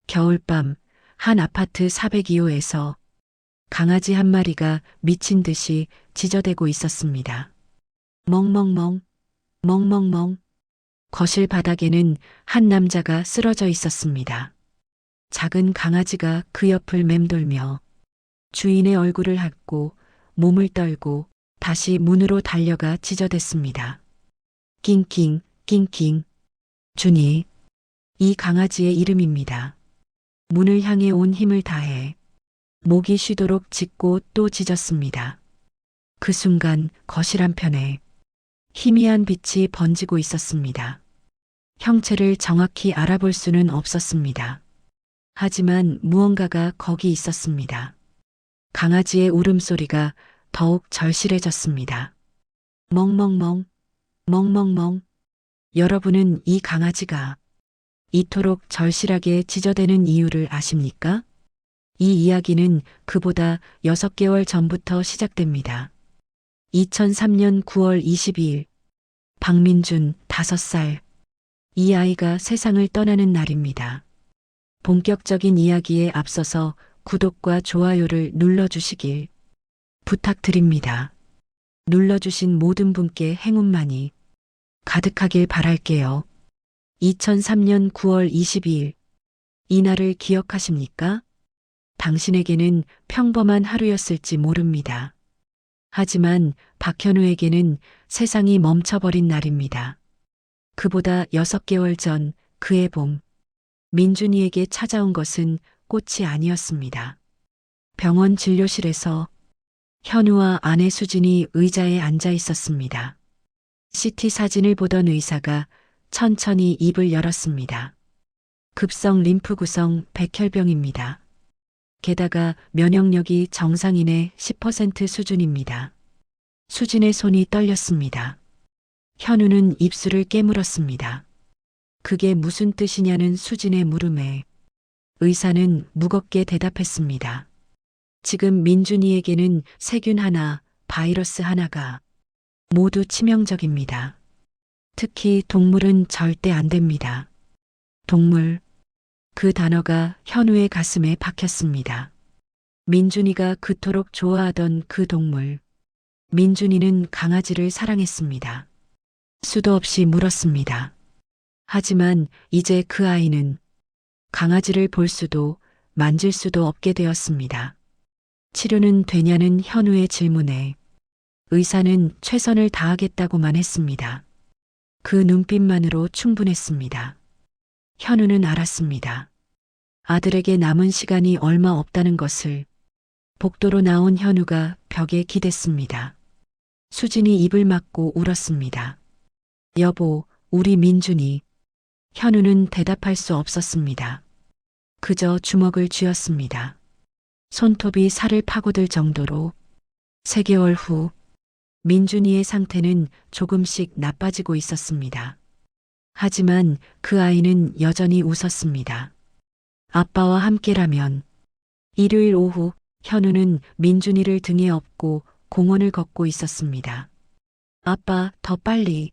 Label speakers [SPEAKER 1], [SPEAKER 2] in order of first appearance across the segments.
[SPEAKER 1] 겨울밤 한 아파트 402호에서 강아지 한 마리가 미친 듯이 짖어대고 있었습니다. 멍멍멍, 멍멍멍. 거실 바닥에는 한 남자가 쓰러져 있었습니다. 작은 강아지가 그 옆을 맴돌며 주인의 얼굴을 핥고 몸을 떨고 다시 문으로 달려가 짖어댔습니다. 낑낑, 낑낑. 준이. 이 강아지의 이름입니다. 문을 향해 온 힘을 다해 목이 쉬도록 짖고 또 짖었습니다. 그 순간 거실 한편에 희미한 빛이 번지고 있었습니다. 형체를 정확히 알아볼 수는 없었습니다. 하지만 무언가가 거기 있었습니다. 강아지의 울음소리가 더욱 절실해졌습니다. 멍멍멍, 멍멍멍. 여러분은 이 강아지가 이토록 절실하게 짖어대는 이유를 아십니까? 이 이야기는 그보다 6개월 전부터 시작됩니다. 2003년 9월 22일, 박민준 5살. 이 아이가 세상을 떠나는 날입니다. 본격적인 이야기에 앞서서 구독과 좋아요를 눌러주시길 부탁드립니다. 눌러주신 모든 분께 행운만이 가득하길 바랄게요. 2003년 9월 22일. 이날을 기억하십니까? 당신에게는 평범한 하루였을지 모릅니다. 하지만 박현우에게는 세상이 멈춰버린 날입니다. 그보다 6개월 전 그의 봄, 민준이에게 찾아온 것은 꽃이 아니었습니다. 병원 진료실에서 현우와 아내 수진이 의자에 앉아 있었습니다. CT 사진을 보던 의사가 천천히 입을 열었습니다. 급성 림프 구성 백혈병입니다. 게다가 면역력이 정상인의 10% 수준입니다. 수진의 손이 떨렸습니다. 현우는 입술을 깨물었습니다. 그게 무슨 뜻이냐는 수진의 물음에 의사는 무겁게 대답했습니다. 지금 민준이에게는 세균 하나, 바이러스 하나가 모두 치명적입니다. 특히 동물은 절대 안 됩니다. 동물. 그 단어가 현우의 가슴에 박혔습니다. 민준이가 그토록 좋아하던 그 동물. 민준이는 강아지를 사랑했습니다. 수도 없이 물었습니다. 하지만 이제 그 아이는 강아지를 볼 수도 만질 수도 없게 되었습니다. 치료는 되냐는 현우의 질문에 의사는 최선을 다하겠다고만 했습니다. 그 눈빛만으로 충분했습니다. 현우는 알았습니다. 아들에게 남은 시간이 얼마 없다는 것을. 복도로 나온 현우가 벽에 기댔습니다. 수진이 입을 막고 울었습니다. 여보, 우리 민준이. 현우는 대답할 수 없었습니다. 그저 주먹을 쥐었습니다. 손톱이 살을 파고들 정도로. 3개월 후, 민준이의 상태는 조금씩 나빠지고 있었습니다. 하지만 그 아이는 여전히 웃었습니다. 아빠와 함께라면. 일요일 오후 현우는 민준이를 등에 업고 공원을 걷고 있었습니다. 아빠, 더 빨리.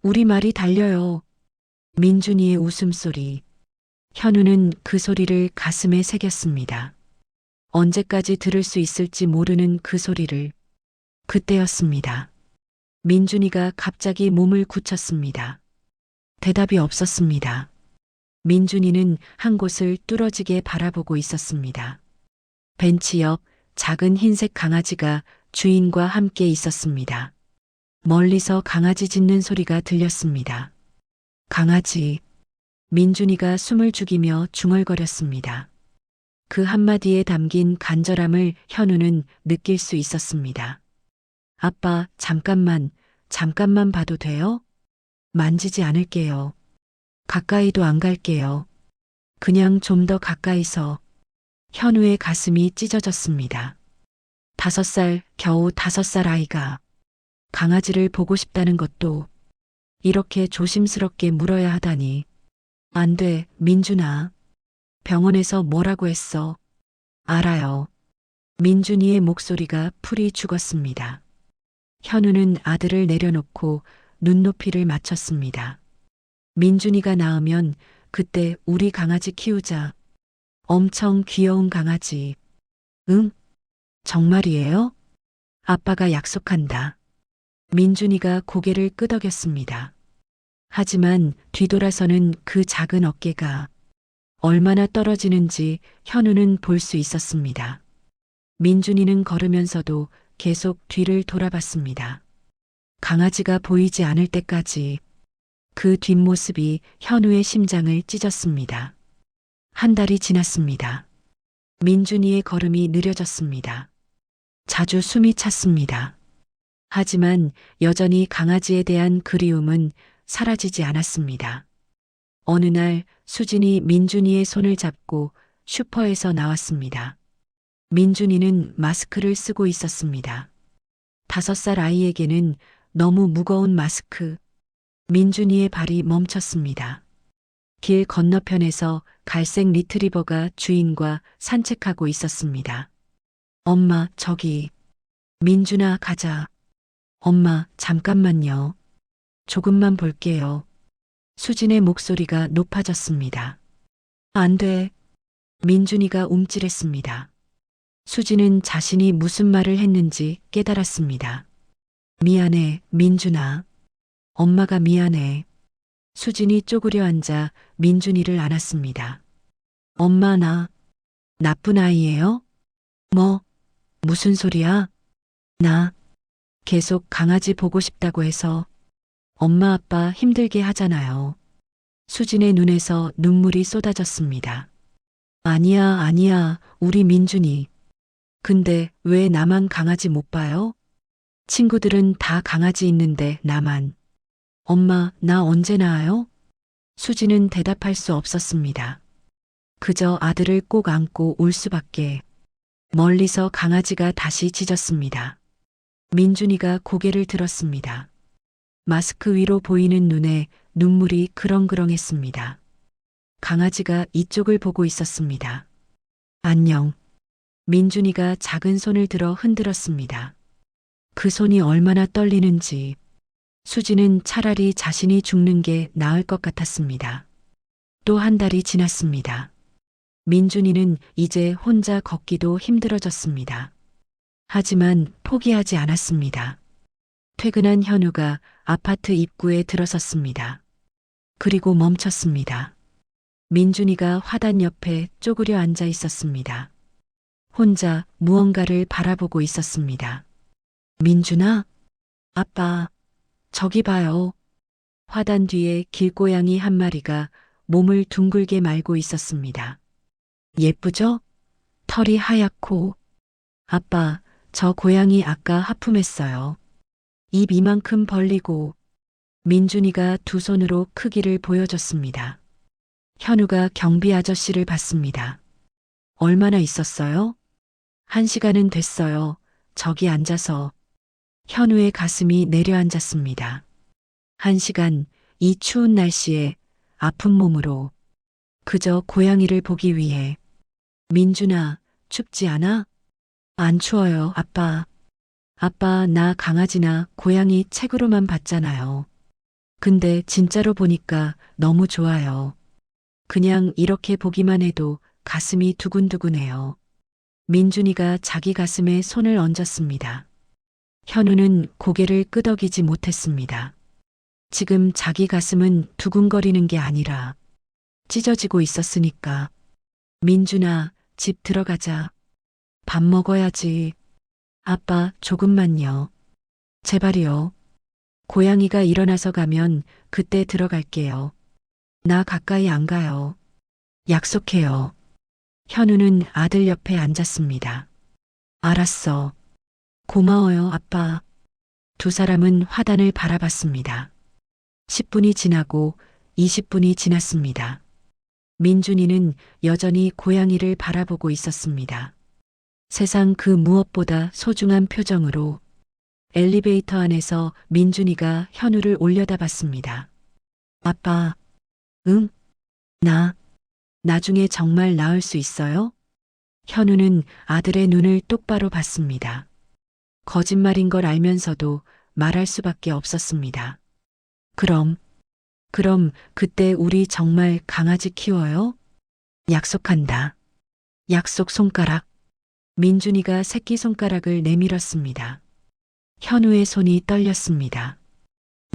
[SPEAKER 1] 우리 말이 달려요. 민준이의 웃음소리. 현우는 그 소리를 가슴에 새겼습니다. 언제까지 들을 수 있을지 모르는 그 소리를. 그때였습니다. 민준이가 갑자기 몸을 굳혔습니다. 대답이 없었습니다. 민준이는 한 곳을 뚫어지게 바라보고 있었습니다. 벤치 옆 작은 흰색 강아지가 주인과 함께 있었습니다. 멀리서 강아지 짖는 소리가 들렸습니다. 강아지. 민준이가 숨을 죽이며 중얼거렸습니다. 그 한마디에 담긴 간절함을 현우는 느낄 수 있었습니다. 아빠, 잠깐만 봐도 돼요? 만지지 않을게요. 가까이도 안 갈게요. 그냥 좀 더 가까이서. 현우의 가슴이 찢어졌습니다. 5살, 겨우 5살 아이가 강아지를 보고 싶다는 것도 이렇게 조심스럽게 물어야 하다니. 안 돼, 민준아. 병원에서 뭐라고 했어? 알아요. 민준이의 목소리가 풀이 죽었습니다. 현우는 아들을 내려놓고 눈높이를 맞췄습니다. 민준이가 낳으면 그때 우리 강아지 키우자. 엄청 귀여운 강아지. 응? 정말이에요? 아빠가 약속한다. 민준이가 고개를 끄덕였습니다. 하지만 뒤돌아서는 그 작은 어깨가 얼마나 떨어지는지 현우는 볼 수 있었습니다. 민준이는 걸으면서도 계속 뒤를 돌아봤습니다. 강아지가 보이지 않을 때까지 그 뒷모습이 현우의 심장을 찢었습니다. 한 달이 지났습니다. 민준이의 걸음이 느려졌습니다. 자주 숨이 찼습니다. 하지만 여전히 강아지에 대한 그리움은 사라지지 않았습니다. 어느 날 수진이 민준이의 손을 잡고 슈퍼에서 나왔습니다. 민준이는 마스크를 쓰고 있었습니다. 5살 아이에게는 너무 무거운 마스크. 민준이의 발이 멈췄습니다. 길 건너편에서 갈색 리트리버가 주인과 산책하고 있었습니다. 엄마, 저기. 민준아, 가자. 엄마, 잠깐만요. 조금만 볼게요. 수진의 목소리가 높아졌습니다. 안 돼. 민준이가 움찔했습니다. 수진은 자신이 무슨 말을 했는지 깨달았습니다. 미안해, 민준아. 엄마가 미안해. 수진이 쪼그려 앉아 민준이를 안았습니다. 엄마, 나 나쁜 아이예요? 뭐, 무슨 소리야? 나 계속 강아지 보고 싶다고 해서 엄마 아빠 힘들게 하잖아요. 수진의 눈에서 눈물이 쏟아졌습니다. 아니야, 아니야, 우리 민준이. 근데 왜 나만 강아지 못 봐요? 친구들은 다 강아지 있는데 나만. 엄마, 나 언제 나아요? 수진은 대답할 수 없었습니다. 그저 아들을 꼭 안고 울 수밖에. 멀리서 강아지가 다시 짖었습니다. 민준이가 고개를 들었습니다. 마스크 위로 보이는 눈에 눈물이 그렁그렁했습니다. 강아지가 이쪽을 보고 있었습니다. 안녕. 민준이가 작은 손을 들어 흔들었습니다. 그 손이 얼마나 떨리는지 수지는 차라리 자신이 죽는 게 나을 것 같았습니다. 또 한 달이 지났습니다. 민준이는 이제 혼자 걷기도 힘들어졌습니다. 하지만 포기하지 않았습니다. 퇴근한 현우가 아파트 입구에 들어섰습니다. 그리고 멈췄습니다. 민준이가 화단 옆에 쪼그려 앉아 있었습니다. 혼자 무언가를 바라보고 있었습니다. 민준아? 아빠, 저기 봐요. 화단 뒤에 길고양이 한 마리가 몸을 둥글게 말고 있었습니다. 예쁘죠? 털이 하얗고. 아빠, 저 고양이 아까 하품했어요. 입 이만큼 벌리고. 민준이가 두 손으로 크기를 보여줬습니다. 현우가 경비 아저씨를 봤습니다. 얼마나 있었어요? 1시간은 됐어요. 저기 앉아서. 현우의 가슴이 내려앉았습니다. 1시간, 이 추운 날씨에 아픈 몸으로 그저 고양이를 보기 위해. 민준아, 춥지 않아? 안 추워요, 아빠. 아빠, 나 강아지나 고양이 책으로만 봤잖아요. 근데 진짜로 보니까 너무 좋아요. 그냥 이렇게 보기만 해도 가슴이 두근두근해요. 민준이가 자기 가슴에 손을 얹었습니다. 현우는 고개를 끄덕이지 못했습니다. 지금 자기 가슴은 두근거리는 게 아니라 찢어지고 있었으니까. 민준아, 집 들어가자. 밥 먹어야지. 아빠, 조금만요. 제발이요. 고양이가 일어나서 가면 그때 들어갈게요. 나 가까이 안 가요. 약속해요. 현우는 아들 옆에 앉았습니다. 알았어. 고마워요, 아빠. 두 사람은 화단을 바라봤습니다. 10분이 지나고 20분이 지났습니다. 민준이는 여전히 고양이를 바라보고 있었습니다. 세상 그 무엇보다 소중한 표정으로 엘리베이터 안에서 민준이가 현우를 올려다봤습니다. 아빠, 응? 나, 나중에 정말 낳을 수 있어요? 현우는 아들의 눈을 똑바로 봤습니다. 거짓말인 걸 알면서도 말할 수밖에 없었습니다. 그럼 그때 우리 정말 강아지 키워요? 약속한다. 약속 손가락. 민준이가 새끼손가락을 내밀었습니다. 현우의 손이 떨렸습니다.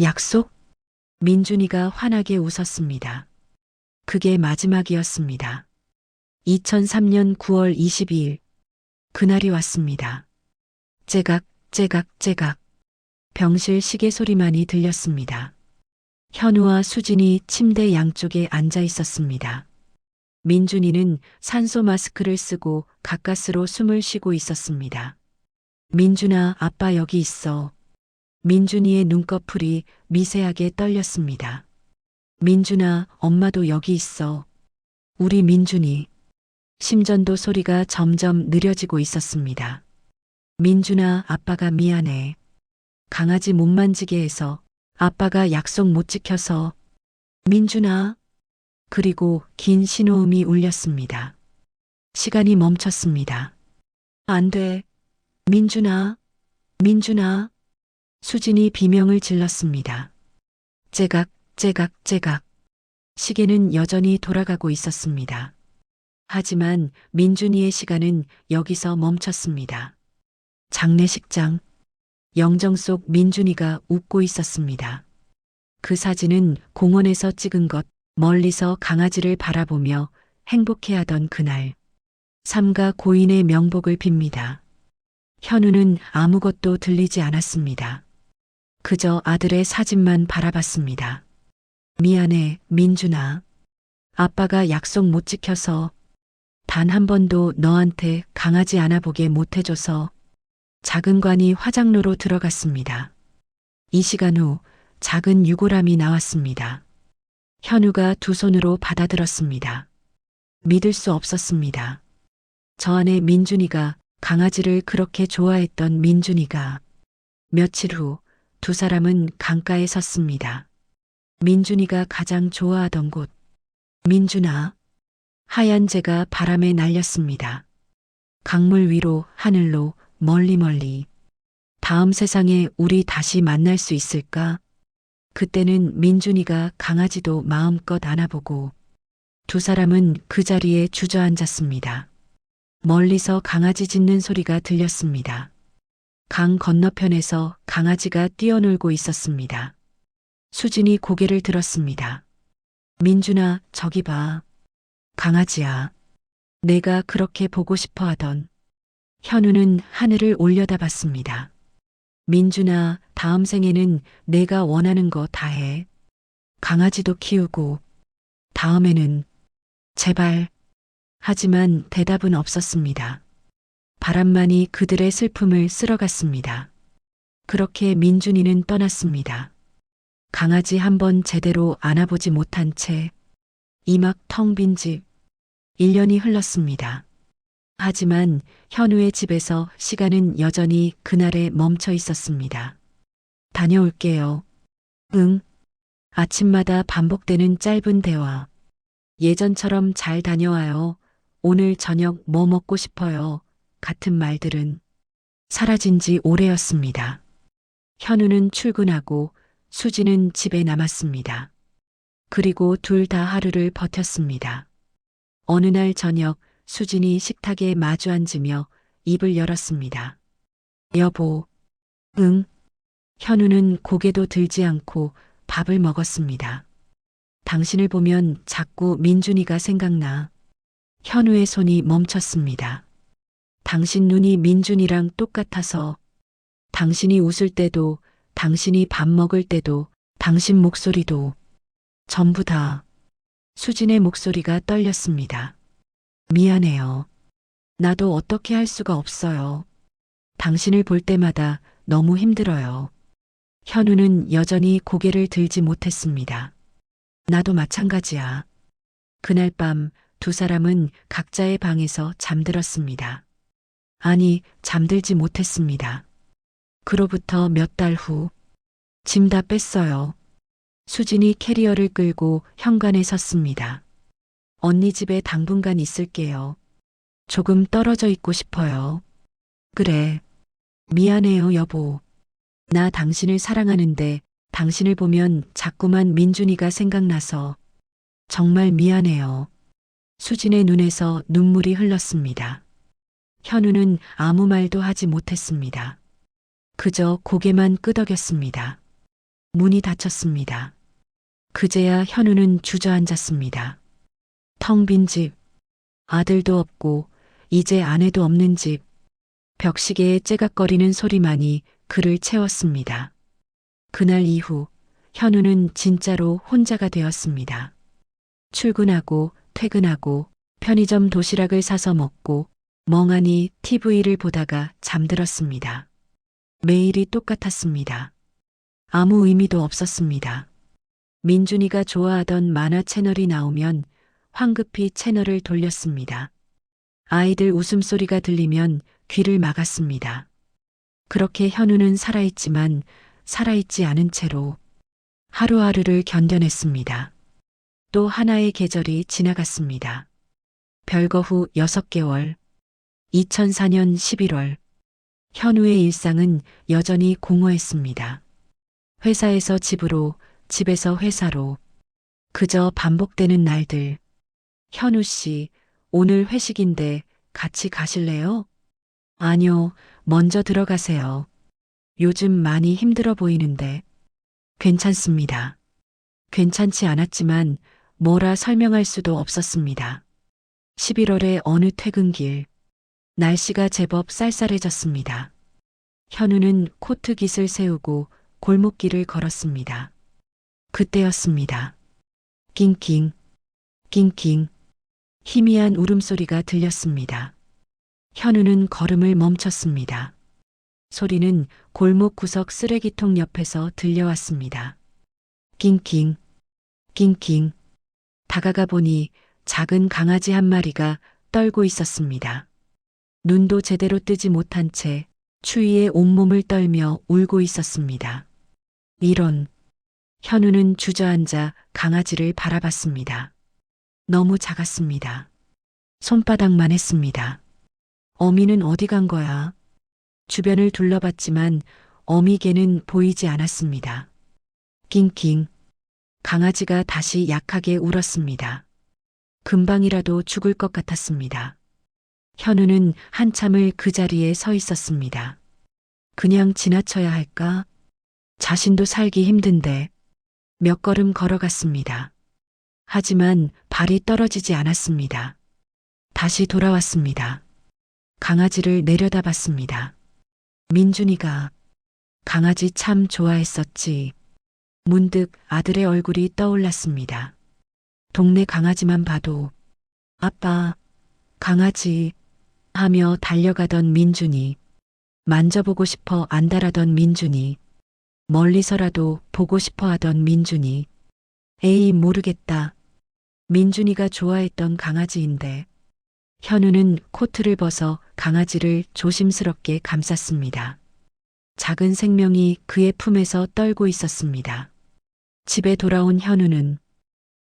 [SPEAKER 1] 약속? 민준이가 환하게 웃었습니다. 그게 마지막이었습니다. 2003년 9월 22일. 그날이 왔습니다. 째각, 째각, 째각. 병실 시계 소리만이 들렸습니다. 현우와 수진이 침대 양쪽에 앉아 있었습니다. 민준이는 산소 마스크를 쓰고 가까스로 숨을 쉬고 있었습니다. 민준아, 아빠 여기 있어. 민준이의 눈꺼풀이 미세하게 떨렸습니다. 민준아, 엄마도 여기 있어. 우리 민준이. 심전도 소리가 점점 느려지고 있었습니다. 민준아, 아빠가 미안해. 강아지 못 만지게 해서, 아빠가 약속 못 지켜서. 민준아. 그리고 긴 신호음이 울렸습니다. 시간이 멈췄습니다. 안 돼. 민준아. 민준아. 수진이 비명을 질렀습니다. 째각, 째각, 째각. 시계는 여전히 돌아가고 있었습니다. 하지만 민준이의 시간은 여기서 멈췄습니다. 장례식장. 영정 속 민준이가 웃고 있었습니다. 그 사진은 공원에서 찍은 것, 멀리서 강아지를 바라보며 행복해하던 그날. 삼가 고인의 명복을 빕니다. 현우는 아무것도 들리지 않았습니다. 그저 아들의 사진만 바라봤습니다. 미안해, 민준아. 아빠가 약속 못 지켜서, 단 한 번도 너한테 강아지 안아보게 못해줘서. 작은 관이 화장로로 들어갔습니다. 이 시간 후 작은 유골함이 나왔습니다. 현우가 두 손으로 받아들었습니다. 믿을 수 없었습니다. 저 안에 민준이가, 강아지를 그렇게 좋아했던 민준이가. 며칠 후 두 사람은 강가에 섰습니다. 민준이가 가장 좋아하던 곳. 민준아. 하얀 재가 바람에 날렸습니다. 강물 위로, 하늘로, 멀리 멀리. 다음 세상에 우리 다시 만날 수 있을까? 그때는 민준이가 강아지도 마음껏 안아보고 두 사람은 그 자리에 주저앉았습니다. 멀리서 강아지 짖는 소리가 들렸습니다. 강 건너편에서 강아지가 뛰어놀고 있었습니다. 수진이 고개를 들었습니다. 민준아, 저기 봐. 강아지야. 내가 그렇게 보고 싶어 하던. 현우는 하늘을 올려다봤습니다. 민준아, 다음 생에는 내가 원하는 거 다 해. 강아지도 키우고. 다음에는. 제발. 하지만 대답은 없었습니다. 바람만이 그들의 슬픔을 쓸어갔습니다. 그렇게 민준이는 떠났습니다. 강아지 한 번 제대로 안아보지 못한 채 이막 텅 빈 집. 1년이 흘렀습니다. 하지만 현우의 집에서 시간은 여전히 그날에 멈춰 있었습니다. 다녀올게요. 응. 아침마다 반복되는 짧은 대화. 예전처럼 잘 다녀와요. 오늘 저녁 뭐 먹고 싶어요. 같은 말들은 사라진 지 오래였습니다. 현우는 출근하고 수지는 집에 남았습니다. 그리고 둘 다 하루를 버텼습니다. 어느 날 저녁 수진이 식탁에 마주 앉으며 입을 열었습니다. 여보. 응. 현우는 고개도 들지 않고 밥을 먹었습니다. 당신을 보면 자꾸 민준이가 생각나. 현우의 손이 멈췄습니다. 당신 눈이 민준이랑 똑같아서. 당신이 웃을 때도, 당신이 밥 먹을 때도, 당신 목소리도. 전부 다. 수진의 목소리가 떨렸습니다. 미안해요. 나도 어떻게 할 수가 없어요. 당신을 볼 때마다 너무 힘들어요. 현우는 여전히 고개를 들지 못했습니다. 나도 마찬가지야. 그날 밤 두 사람은 각자의 방에서 잠들었습니다. 아니, 잠들지 못했습니다. 그로부터 몇 달 후, 짐 다 뺐어요. 수진이 캐리어를 끌고 현관에 섰습니다. 언니 집에 당분간 있을게요. 조금 떨어져 있고 싶어요. 그래. 미안해요, 여보. 나 당신을 사랑하는데 당신을 보면 자꾸만 민준이가 생각나서. 정말 미안해요. 수진의 눈에서 눈물이 흘렀습니다. 현우는 아무 말도 하지 못했습니다. 그저 고개만 끄덕였습니다. 문이 닫혔습니다. 그제야 현우는 주저앉았습니다. 텅 빈 집, 아들도 없고 이제 아내도 없는 집, 벽시계에 째각거리는 소리만이 그를 채웠습니다. 그날 이후 현우는 진짜로 혼자가 되었습니다. 출근하고 퇴근하고 편의점 도시락을 사서 먹고 멍하니 TV를 보다가 잠들었습니다. 매일이 똑같았습니다. 아무 의미도 없었습니다. 민준이가 좋아하던 만화 채널이 나오면 황급히 채널을 돌렸습니다. 아이들 웃음소리가 들리면 귀를 막았습니다. 그렇게 현우는 살아있지만 살아있지 않은 채로 하루하루를 견뎌냈습니다. 또 하나의 계절이 지나갔습니다. 별거 후 6개월, 2004년 11월, 현우의 일상은 여전히 공허했습니다. 회사에서 집으로, 집에서 회사로, 그저 반복되는 날들. 현우 씨, 오늘 회식인데 같이 가실래요? 아니요, 먼저 들어가세요. 요즘 많이 힘들어 보이는데. 괜찮습니다. 괜찮지 않았지만 뭐라 설명할 수도 없었습니다. 11월의 어느 퇴근길, 날씨가 제법 쌀쌀해졌습니다. 현우는 코트 깃을 세우고 골목길을 걸었습니다. 그때였습니다. 낑낑, 낑낑, 희미한 울음소리가 들렸습니다. 현우는 걸음을 멈췄습니다. 소리는 골목 구석 쓰레기통 옆에서 들려왔습니다. 낑낑, 낑낑. 다가가 보니 작은 강아지 한 마리가 떨고 있었습니다. 눈도 제대로 뜨지 못한 채 추위에 온몸을 떨며 울고 있었습니다. 이런. 현우는 주저앉아 강아지를 바라봤습니다. 너무 작았습니다. 손바닥만 했습니다. 어미는 어디 간 거야? 주변을 둘러봤지만 어미 개는 보이지 않았습니다. 낑낑. 강아지가 다시 약하게 울었습니다. 금방이라도 죽을 것 같았습니다. 현우는 한참을 그 자리에 서 있었습니다. 그냥 지나쳐야 할까? 자신도 살기 힘든데. 몇 걸음 걸어갔습니다. 하지만 발이 떨어지지 않았습니다. 다시 돌아왔습니다. 강아지를 내려다봤습니다. 민준이가 강아지 참 좋아했었지. 문득 아들의 얼굴이 떠올랐습니다. 동네 강아지만 봐도 아빠, 강아지 하며 달려가던 민준이, 만져보고 싶어 안달하던 민준이, 멀리서라도 보고 싶어 하던 민준이, 에이 모르겠다. 민준이가 좋아했던 강아지인데. 현우는 코트를 벗어 강아지를 조심스럽게 감쌌습니다. 작은 생명이 그의 품에서 떨고 있었습니다. 집에 돌아온 현우는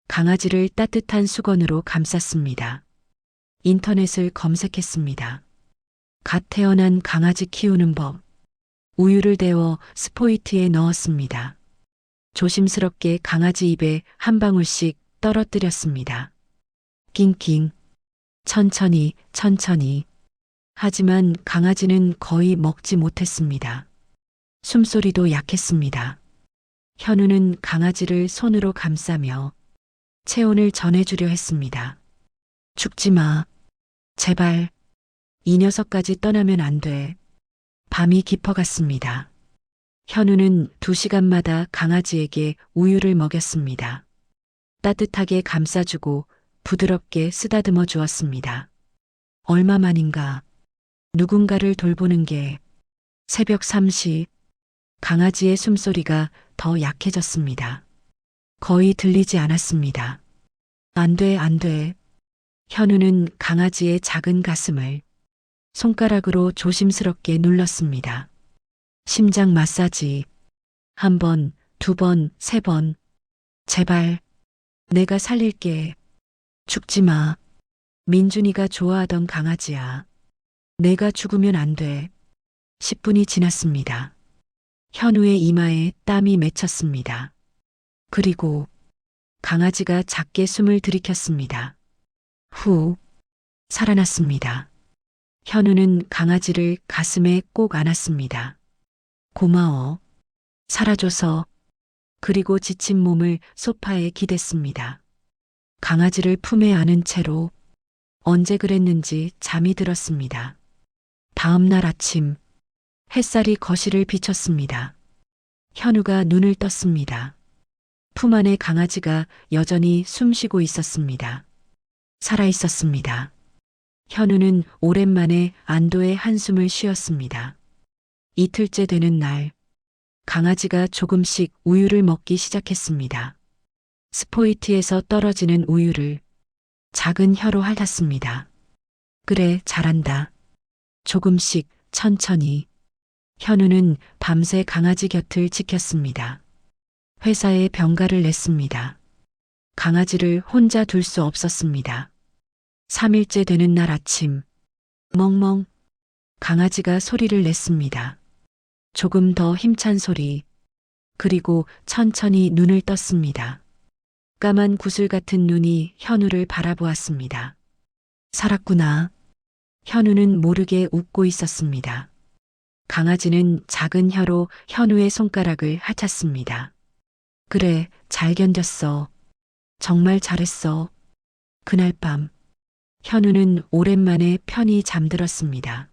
[SPEAKER 1] 강아지를 따뜻한 수건으로 감쌌습니다. 인터넷을 검색했습니다. 갓 태어난 강아지 키우는 법. 우유를 데워 스포이트에 넣었습니다. 조심스럽게 강아지 입에 한 방울씩 떨어뜨렸습니다. 낑낑. 천천히, 천천히. 하지만 강아지는 거의 먹지 못했습니다. 숨소리도 약했습니다. 현우는 강아지를 손으로 감싸며 체온을 전해주려 했습니다. 죽지 마. 제발. 이 녀석까지 떠나면 안 돼. 밤이 깊어갔습니다. 현우는 2시간마다 강아지에게 우유를 먹였습니다. 따뜻하게 감싸주고 부드럽게 쓰다듬어 주었습니다. 얼마만인가. 누군가를 돌보는 게. 새벽 3시. 강아지의 숨소리가 더 약해졌습니다. 거의 들리지 않았습니다. 안 돼, 안 돼. 현우는 강아지의 작은 가슴을 손가락으로 조심스럽게 눌렀습니다. 심장 마사지. 1번, 2번, 3번. 제발. 내가 살릴게. 죽지 마. 민준이가 좋아하던 강아지야. 내가 죽으면 안 돼. 10분이 지났습니다. 현우의 이마에 땀이 맺혔습니다. 그리고 강아지가 작게 숨을 들이켰습니다. 후 살아났습니다. 현우는 강아지를 가슴에 꼭 안았습니다. 고마워. 살아줘서. 그리고 지친 몸을 소파에 기댔습니다. 강아지를 품에 안은 채로 언제 그랬는지 잠이 들었습니다. 다음 날 아침 햇살이 거실을 비쳤습니다. 현우가 눈을 떴습니다. 품 안에 강아지가 여전히 숨쉬고 있었습니다. 살아 있었습니다. 현우는 오랜만에 안도의 한숨을 쉬었습니다. 이틀째 되는 날, 강아지가 조금씩 우유를 먹기 시작했습니다. 스포이트에서 떨어지는 우유를 작은 혀로 핥았습니다. 그래, 잘한다. 조금씩, 천천히. 현우는 밤새 강아지 곁을 지켰습니다. 회사에 병가를 냈습니다. 강아지를 혼자 둘 수 없었습니다. 3일째 되는 날 아침, 멍멍. 강아지가 소리를 냈습니다. 조금 더 힘찬 소리. 그리고 천천히 눈을 떴습니다. 까만 구슬 같은 눈이 현우를 바라보았습니다. 살았구나. 현우는 모르게 웃고 있었습니다. 강아지는 작은 혀로 현우의 손가락을 핥았습니다. 그래, 잘 견뎠어. 정말 잘했어. 그날 밤, 현우는 오랜만에 편히 잠들었습니다.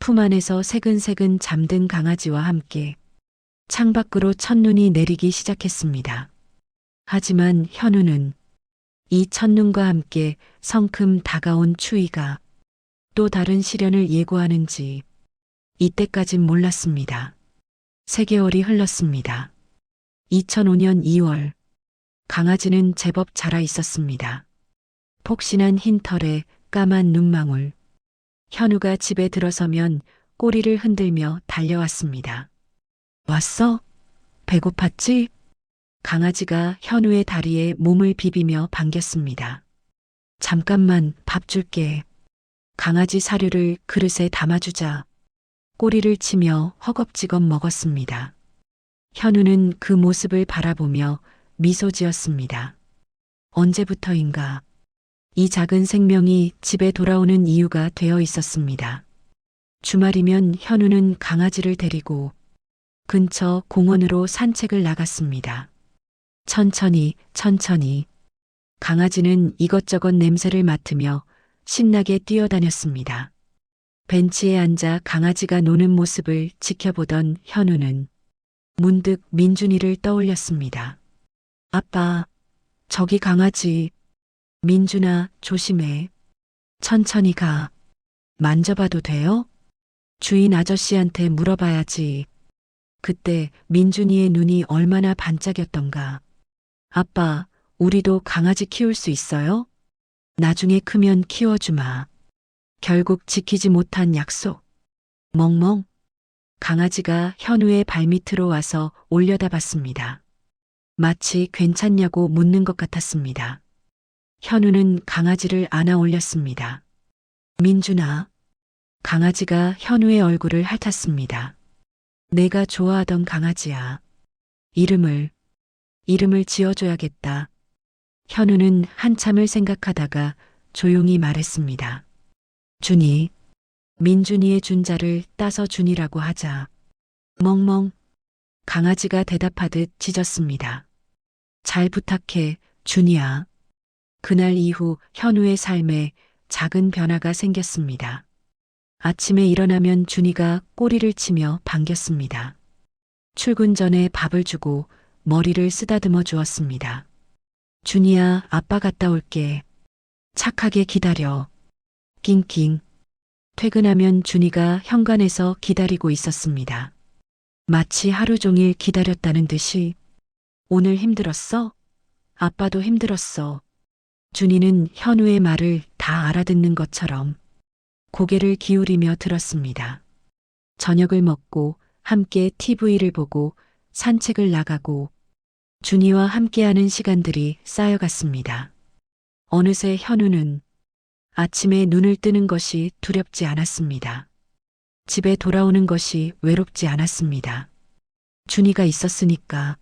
[SPEAKER 1] 품 안에서 새근새근 잠든 강아지와 함께 창밖으로 첫눈이 내리기 시작했습니다. 하지만 현우는 이 첫눈과 함께 성큼 다가온 추위가 또 다른 시련을 예고하는지 이때까진 몰랐습니다. 3개월이 흘렀습니다. 2005년 2월, 강아지는 제법 자라 있었습니다. 폭신한 흰 털에 까만 눈망울. 현우가 집에 들어서면 꼬리를 흔들며 달려왔습니다. 왔어? 배고팠지? 강아지가 현우의 다리에 몸을 비비며 반겼습니다. 잠깐만 밥 줄게. 강아지 사료를 그릇에 담아주자. 꼬리를 치며 허겁지겁 먹었습니다. 현우는 그 모습을 바라보며 미소 지었습니다. 언제부터인가 이 작은 생명이 집에 돌아오는 이유가 되어 있었습니다. 주말이면 현우는 강아지를 데리고 근처 공원으로 산책을 나갔습니다. 천천히 강아지는 이것저것 냄새를 맡으며 신나게 뛰어다녔습니다. 벤치에 앉아 강아지가 노는 모습을 지켜보던 현우는 문득 민준이를 떠올렸습니다. 아빠, 저기 강아지. 민준아, 조심해. 천천히 가. 만져봐도 돼요? 주인 아저씨한테 물어봐야지. 그때 민준이의 눈이 얼마나 반짝였던가. 아빠, 우리도 강아지 키울 수 있어요? 나중에 크면 키워주마. 결국 지키지 못한 약속. 멍멍. 강아지가 현우의 발밑으로 와서 올려다봤습니다. 마치 괜찮냐고 묻는 것 같았습니다. 현우는 강아지를 안아 올렸습니다. 민준아. 강아지가 현우의 얼굴을 핥았습니다. 내가 좋아하던 강아지야. 이름을 지어줘야겠다. 현우는 한참을 생각하다가 조용히 말했습니다. 준이. 민준이의 준자를 따서 준이라고 하자. 멍멍. 강아지가 대답하듯 짖었습니다. 잘 부탁해, 준이야. 그날 이후 현우의 삶에 작은 변화가 생겼습니다. 아침에 일어나면 준이가 꼬리를 치며 반겼습니다. 출근 전에 밥을 주고 머리를 쓰다듬어 주었습니다. 준이야, 아빠 갔다 올게. 착하게 기다려. 낑낑. 퇴근하면 준이가 현관에서 기다리고 있었습니다. 마치 하루 종일 기다렸다는 듯이. 오늘 힘들었어? 아빠도 힘들었어. 준이는 현우의 말을 다 알아듣는 것처럼 고개를 기울이며 들었습니다. 저녁을 먹고 함께 TV를 보고 산책을 나가고 준이와 함께하는 시간들이 쌓여갔습니다. 어느새 현우는 아침에 눈을 뜨는 것이 두렵지 않았습니다. 집에 돌아오는 것이 외롭지 않았습니다. 준이가 있었으니까.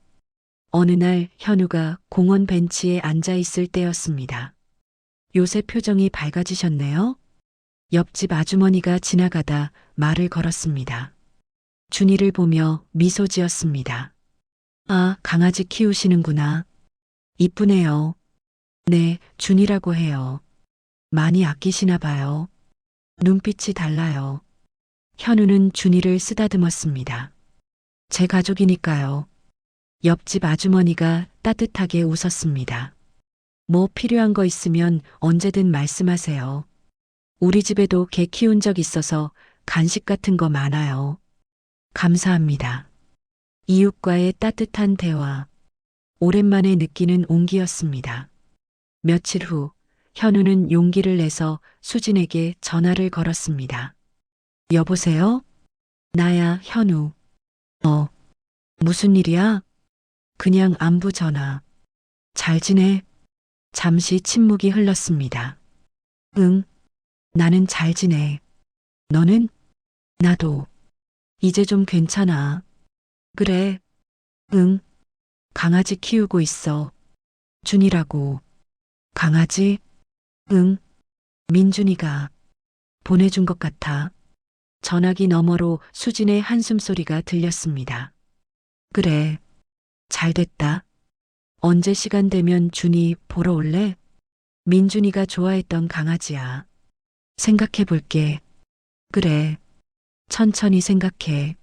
[SPEAKER 1] 어느 날 현우가 공원 벤치에 앉아 있을 때였습니다. 요새 표정이 밝아지셨네요. 옆집 아주머니가 지나가다 말을 걸었습니다. 준이를 보며 미소 지었습니다. 아, 강아지 키우시는구나. 이쁘네요. 네, 준이라고 해요. 많이 아끼시나 봐요. 눈빛이 달라요. 현우는 준이를 쓰다듬었습니다. 제 가족이니까요. 옆집 아주머니가 따뜻하게 웃었습니다. 뭐 필요한 거 있으면 언제든 말씀하세요. 우리 집에도 개 키운 적 있어서 간식 같은 거 많아요. 감사합니다. 이웃과의 따뜻한 대화. 오랜만에 느끼는 온기였습니다. 며칠 후, 현우는 용기를 내서 수진에게 전화를 걸었습니다. 여보세요? 나야, 현우. 무슨 일이야? 그냥 안부 전화. 잘 지내? 잠시 침묵이 흘렀습니다. 응, 나는 잘 지내. 너는? 나도. 이제 좀 괜찮아. 그래. 응, 강아지 키우고 있어. 준이라고. 강아지? 응, 민준이가 보내준 것 같아. 전화기 너머로 수진의 한숨소리가 들렸습니다. 그래, 잘 됐다. 언제 시간 되면 준이 보러 올래? 민준이가 좋아했던 강아지야. 생각해 볼게. 그래, 천천히 생각해.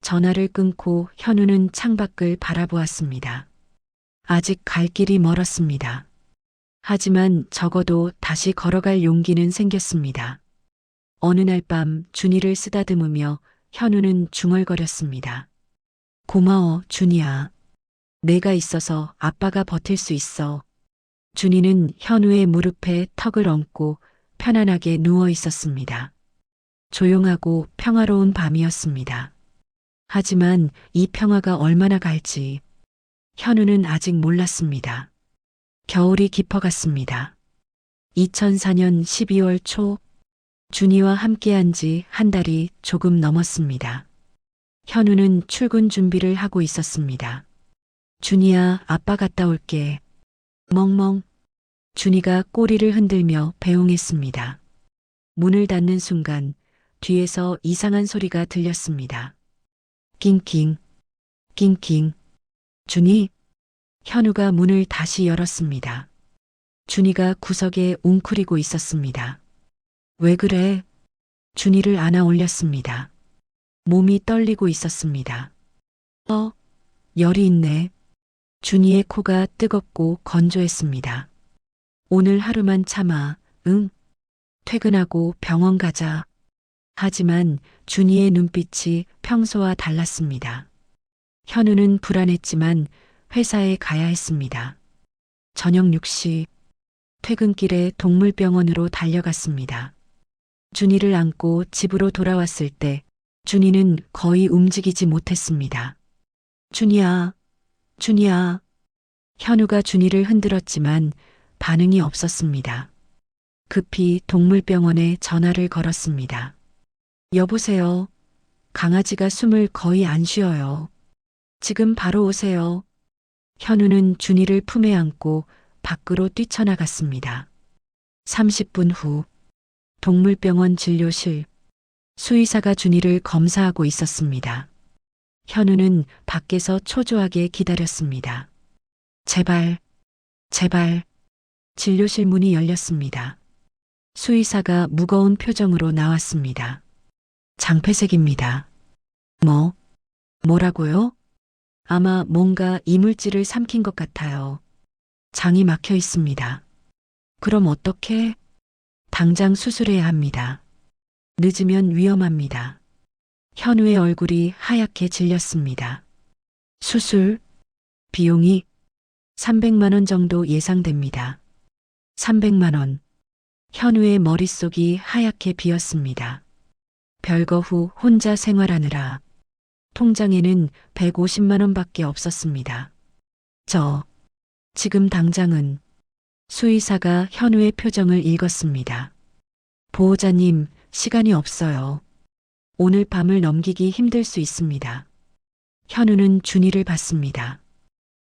[SPEAKER 1] 전화를 끊고 현우는 창밖을 바라보았습니다. 아직 갈 길이 멀었습니다. 하지만 적어도 다시 걸어갈 용기는 생겼습니다. 어느 날 밤 준이를 쓰다듬으며 현우는 중얼거렸습니다. 고마워, 준이야. 내가 있어서 아빠가 버틸 수 있어. 준이는 현우의 무릎에 턱을 얹고 편안하게 누워 있었습니다. 조용하고 평화로운 밤이었습니다. 하지만 이 평화가 얼마나 갈지 현우는 아직 몰랐습니다. 겨울이 깊어갔습니다. 2004년 12월 초 준이와 함께한 지 한 달이 조금 넘었습니다. 현우는 출근 준비를 하고 있었습니다. 준이야, 아빠 갔다 올게. 멍멍. 준이가 꼬리를 흔들며 배웅했습니다. 문을 닫는 순간 뒤에서 이상한 소리가 들렸습니다. 낑낑, 낑낑. 준이? 현우가 문을 다시 열었습니다. 준이가 구석에 웅크리고 있었습니다. 왜 그래? 준이를 안아 올렸습니다. 몸이 떨리고 있었습니다. 열이 있네. 준이의 코가 뜨겁고 건조했습니다. 오늘 하루만 참아, 응? 퇴근하고 병원 가자. 하지만 준이의 눈빛이 평소와 달랐습니다. 현우는 불안했지만 회사에 가야 했습니다. 저녁 6시 퇴근길에 동물병원으로 달려갔습니다. 준이를 안고 집으로 돌아왔을 때 준이는 거의 움직이지 못했습니다. 준이야, 준이야. 현우가 준이를 흔들었지만 반응이 없었습니다. 급히 동물병원에 전화를 걸었습니다. 여보세요. 강아지가 숨을 거의 안 쉬어요. 지금 바로 오세요. 현우는 준이를 품에 안고 밖으로 뛰쳐나갔습니다. 30분 후 동물병원 진료실 수의사가 준이를 검사하고 있었습니다. 현우는 밖에서 초조하게 기다렸습니다. 제발, 제발. 진료실 문이 열렸습니다. 수의사가 무거운 표정으로 나왔습니다. 장폐색입니다. 뭐라고요? 아마 뭔가 이물질을 삼킨 것 같아요. 장이 막혀 있습니다. 그럼 어떻게? 당장 수술해야 합니다. 늦으면 위험합니다. 현우의 얼굴이 하얗게 질렸습니다. 수술? 비용이 300만 원 정도 예상됩니다. 300만 원. 현우의 머릿속이 하얗게 비었습니다. 별거 후 혼자 생활하느라 통장에는 150만 원밖에 없었습니다. 지금 당장은 수의사가 현우의 표정을 읽었습니다. 보호자님, 시간이 없어요. 오늘 밤을 넘기기 힘들 수 있습니다. 현우는 준이를 봤습니다.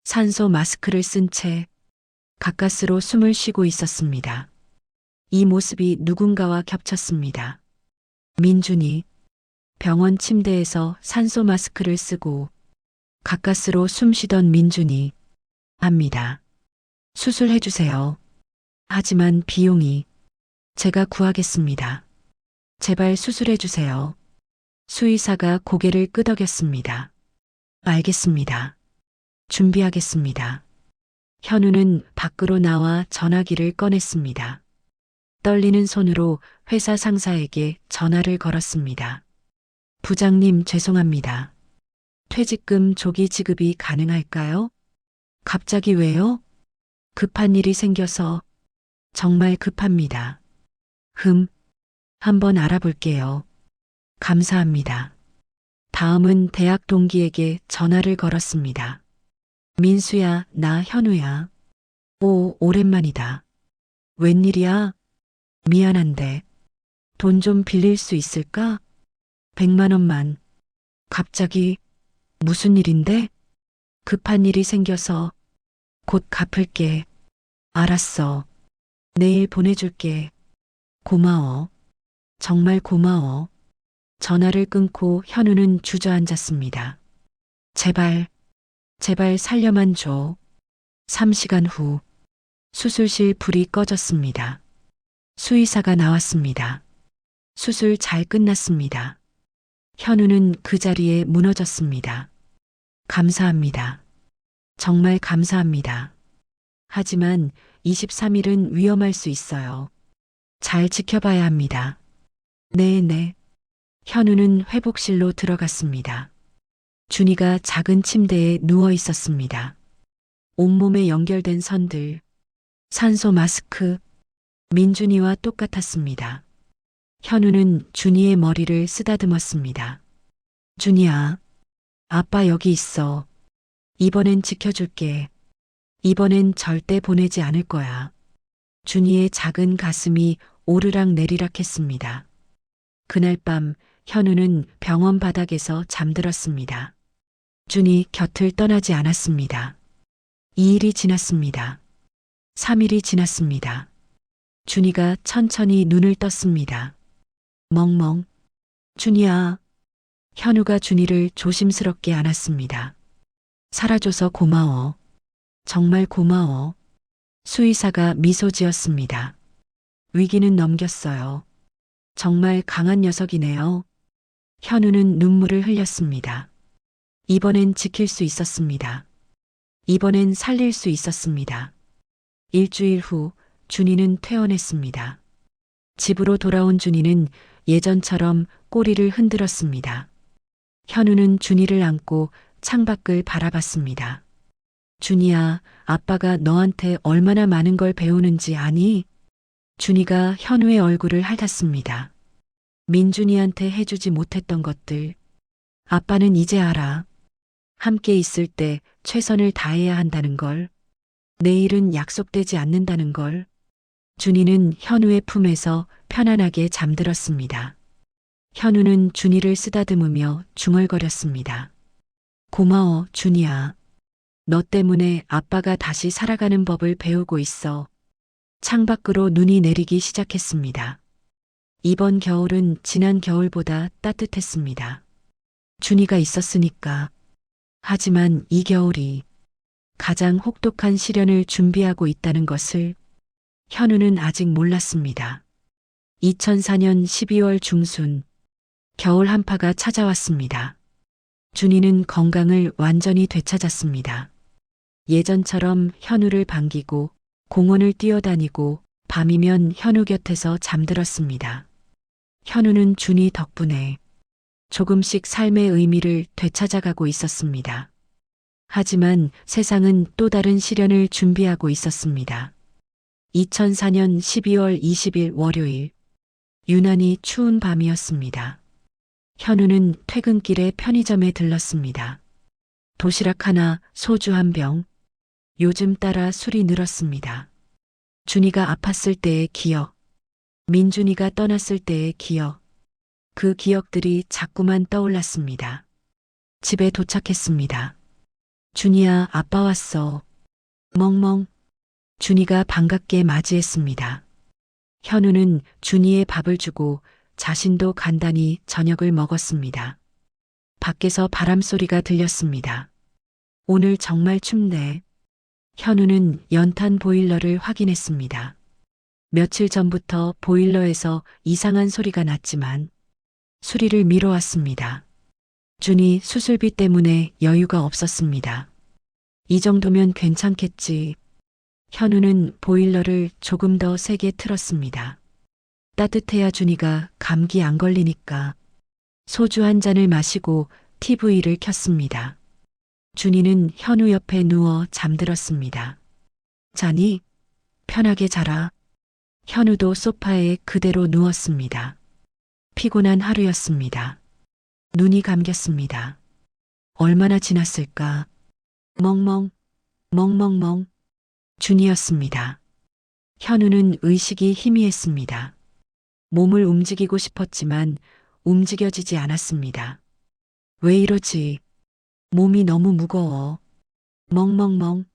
[SPEAKER 1] 산소 마스크를 쓴 채 가까스로 숨을 쉬고 있었습니다. 이 모습이 누군가와 겹쳤습니다. 민준이 병원 침대에서 산소 마스크를 쓰고 가까스로 숨쉬던 민준이 합니다. 수술해주세요. 하지만 비용이 제가 구하겠습니다. 제발 수술해주세요. 수의사가 고개를 끄덕였습니다. 알겠습니다. 준비하겠습니다. 현우는 밖으로 나와 전화기를 꺼냈습니다. 떨리는 손으로 회사 상사에게 전화를 걸었습니다. 부장님 죄송합니다. 퇴직금 조기 지급이 가능할까요? 갑자기 왜요? 급한 일이 생겨서 정말 급합니다. 한번 알아볼게요. 감사합니다. 다음은 대학 동기에게 전화를 걸었습니다. 민수야, 나 현우야. 오, 오랜만이다. 웬일이야? 미안한데 돈 좀 빌릴 수 있을까? 100만 원만. 갑자기 무슨 일인데? 급한 일이 생겨서 곧 갚을게. 알았어. 내일 보내줄게. 고마워. 정말 고마워. 전화를 끊고 현우는 주저앉았습니다. 제발 살려만 줘. 3시간 후 수술실 불이 꺼졌습니다. 수의사가 나왔습니다. 수술 잘 끝났습니다. 현우는 그 자리에 무너졌습니다. 감사합니다. 정말 감사합니다. 하지만 23일은 위험할 수 있어요. 잘 지켜봐야 합니다. 네. 현우는 회복실로 들어갔습니다. 준이가 작은 침대에 누워 있었습니다. 온몸에 연결된 선들, 산소 마스크, 민준이와 똑같았습니다. 현우는 준이의 머리를 쓰다듬었습니다. 준이야, 아빠 여기 있어. 이번엔 지켜줄게. 이번엔 절대 보내지 않을 거야. 준이의 작은 가슴이 오르락 내리락 했습니다. 그날 밤 현우는 병원 바닥에서 잠들었습니다. 준이 곁을 떠나지 않았습니다. 2일이 지났습니다. 3일이 지났습니다. 준이가 천천히 눈을 떴습니다. 멍멍. 준이야. 현우가 준이를 조심스럽게 안았습니다. 살아줘서 고마워. 정말 고마워. 수의사가 미소 지었습니다. 위기는 넘겼어요. 정말 강한 녀석이네요. 현우는 눈물을 흘렸습니다. 이번엔 지킬 수 있었습니다. 이번엔 살릴 수 있었습니다. 일주일 후 준이는 퇴원했습니다. 집으로 돌아온 준이는 예전처럼 꼬리를 흔들었습니다. 현우는 준이를 안고 창밖을 바라봤습니다. 준이야, 아빠가 너한테 얼마나 많은 걸 배우는지 아니? 준이가 현우의 얼굴을 핥았습니다. 민준이한테 해주지 못했던 것들. 아빠는 이제 알아. 함께 있을 때 최선을 다해야 한다는 걸. 내일은 약속되지 않는다는 걸. 준이는 현우의 품에서 편안하게 잠들었습니다. 현우는 준이를 쓰다듬으며 중얼거렸습니다. 고마워, 준이야. 너 때문에 아빠가 다시 살아가는 법을 배우고 있어. 창밖으로 눈이 내리기 시작했습니다. 이번 겨울은 지난 겨울보다 따뜻했습니다. 준이가 있었으니까. 하지만 이 겨울이 가장 혹독한 시련을 준비하고 있다는 것을 현우는 아직 몰랐습니다. 2004년 12월 중순, 겨울 한파가 찾아왔습니다. 준이는 건강을 완전히 되찾았습니다. 예전처럼 현우를 반기고 공원을 뛰어다니고 밤이면 현우 곁에서 잠들었습니다. 현우는 준이 덕분에 조금씩 삶의 의미를 되찾아가고 있었습니다. 하지만 세상은 또 다른 시련을 준비하고 있었습니다. 2004년 12월 20일 월요일, 유난히 추운 밤이었습니다. 현우는 퇴근길에 편의점에 들렀습니다. 도시락 하나, 소주 한 병. 요즘 따라 술이 늘었습니다. 준이가 아팠을 때의 기억, 민준이가 떠났을 때의 기억, 그 기억들이 자꾸만 떠올랐습니다. 집에 도착했습니다. 준이야, 아빠 왔어. 멍멍. 준이가 반갑게 맞이했습니다. 현우는 준이의 밥을 주고 자신도 간단히 저녁을 먹었습니다. 밖에서 바람소리가 들렸습니다. 오늘 정말 춥네. 현우는 연탄 보일러를 확인했습니다. 며칠 전부터 보일러에서 이상한 소리가 났지만 수리를 미뤄왔습니다. 준이 수술비 때문에 여유가 없었습니다. 이 정도면 괜찮겠지. 현우는 보일러를 조금 더 세게 틀었습니다. 따뜻해야 준이가 감기 안 걸리니까. 소주 한 잔을 마시고 TV를 켰습니다. 준이는 현우 옆에 누워 잠들었습니다. 자니? 편하게 자라. 현우도 소파에 그대로 누웠습니다. 피곤한 하루였습니다. 눈이 감겼습니다. 얼마나 지났을까? 멍멍, 멍멍멍. 준이었습니다. 현우는 의식이 희미했습니다. 몸을 움직이고 싶었지만 움직여지지 않았습니다. 왜 이러지? 몸이 너무 무거워. 멍멍멍,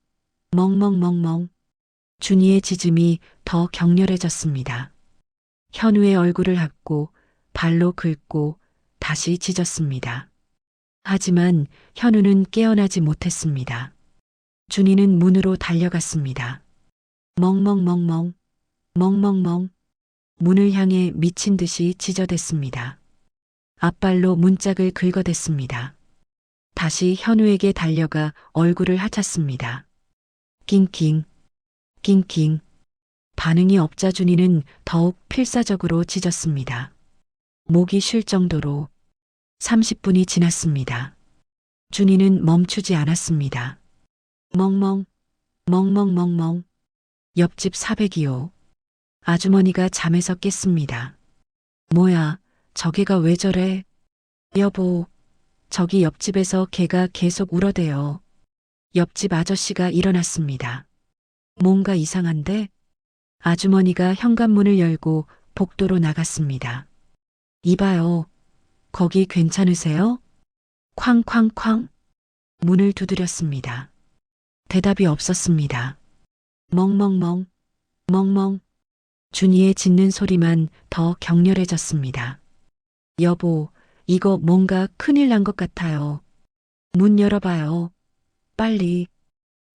[SPEAKER 1] 멍멍멍멍. 준이의 짖음이 더 격렬해졌습니다. 현우의 얼굴을 핥고 발로 긁고 다시 짖었습니다. 하지만 현우는 깨어나지 못했습니다. 준이는 문으로 달려갔습니다. 멍멍멍멍, 멍멍멍. 문을 향해 미친 듯이 짖어댔습니다. 앞발로 문짝을 긁어댔습니다. 다시 현우에게 달려가 얼굴을 하찼습니다. 낑낑, 낑낑. 반응이 없자 준이는 더욱 필사적으로 짖었습니다. 목이 쉴 정도로 30분이 지났습니다. 준이는 멈추지 않았습니다. 멍멍, 멍멍멍멍. 옆집 402호. 아주머니가 잠에서 깼습니다. 뭐야, 저 개가 왜 저래? 여보, 저기 옆집에서 개가 계속 울어대요. 옆집 아저씨가 일어났습니다. 뭔가 이상한데? 아주머니가 현관문을 열고 복도로 나갔습니다. 이봐요. 거기 괜찮으세요? 쾅쾅쾅. 문을 두드렸습니다. 대답이 없었습니다. 멍멍멍, 멍멍. 준이의 짖는 소리만 더 격렬해졌습니다. 여보, 이거 뭔가 큰일 난 것 같아요. 문 열어봐요. 빨리.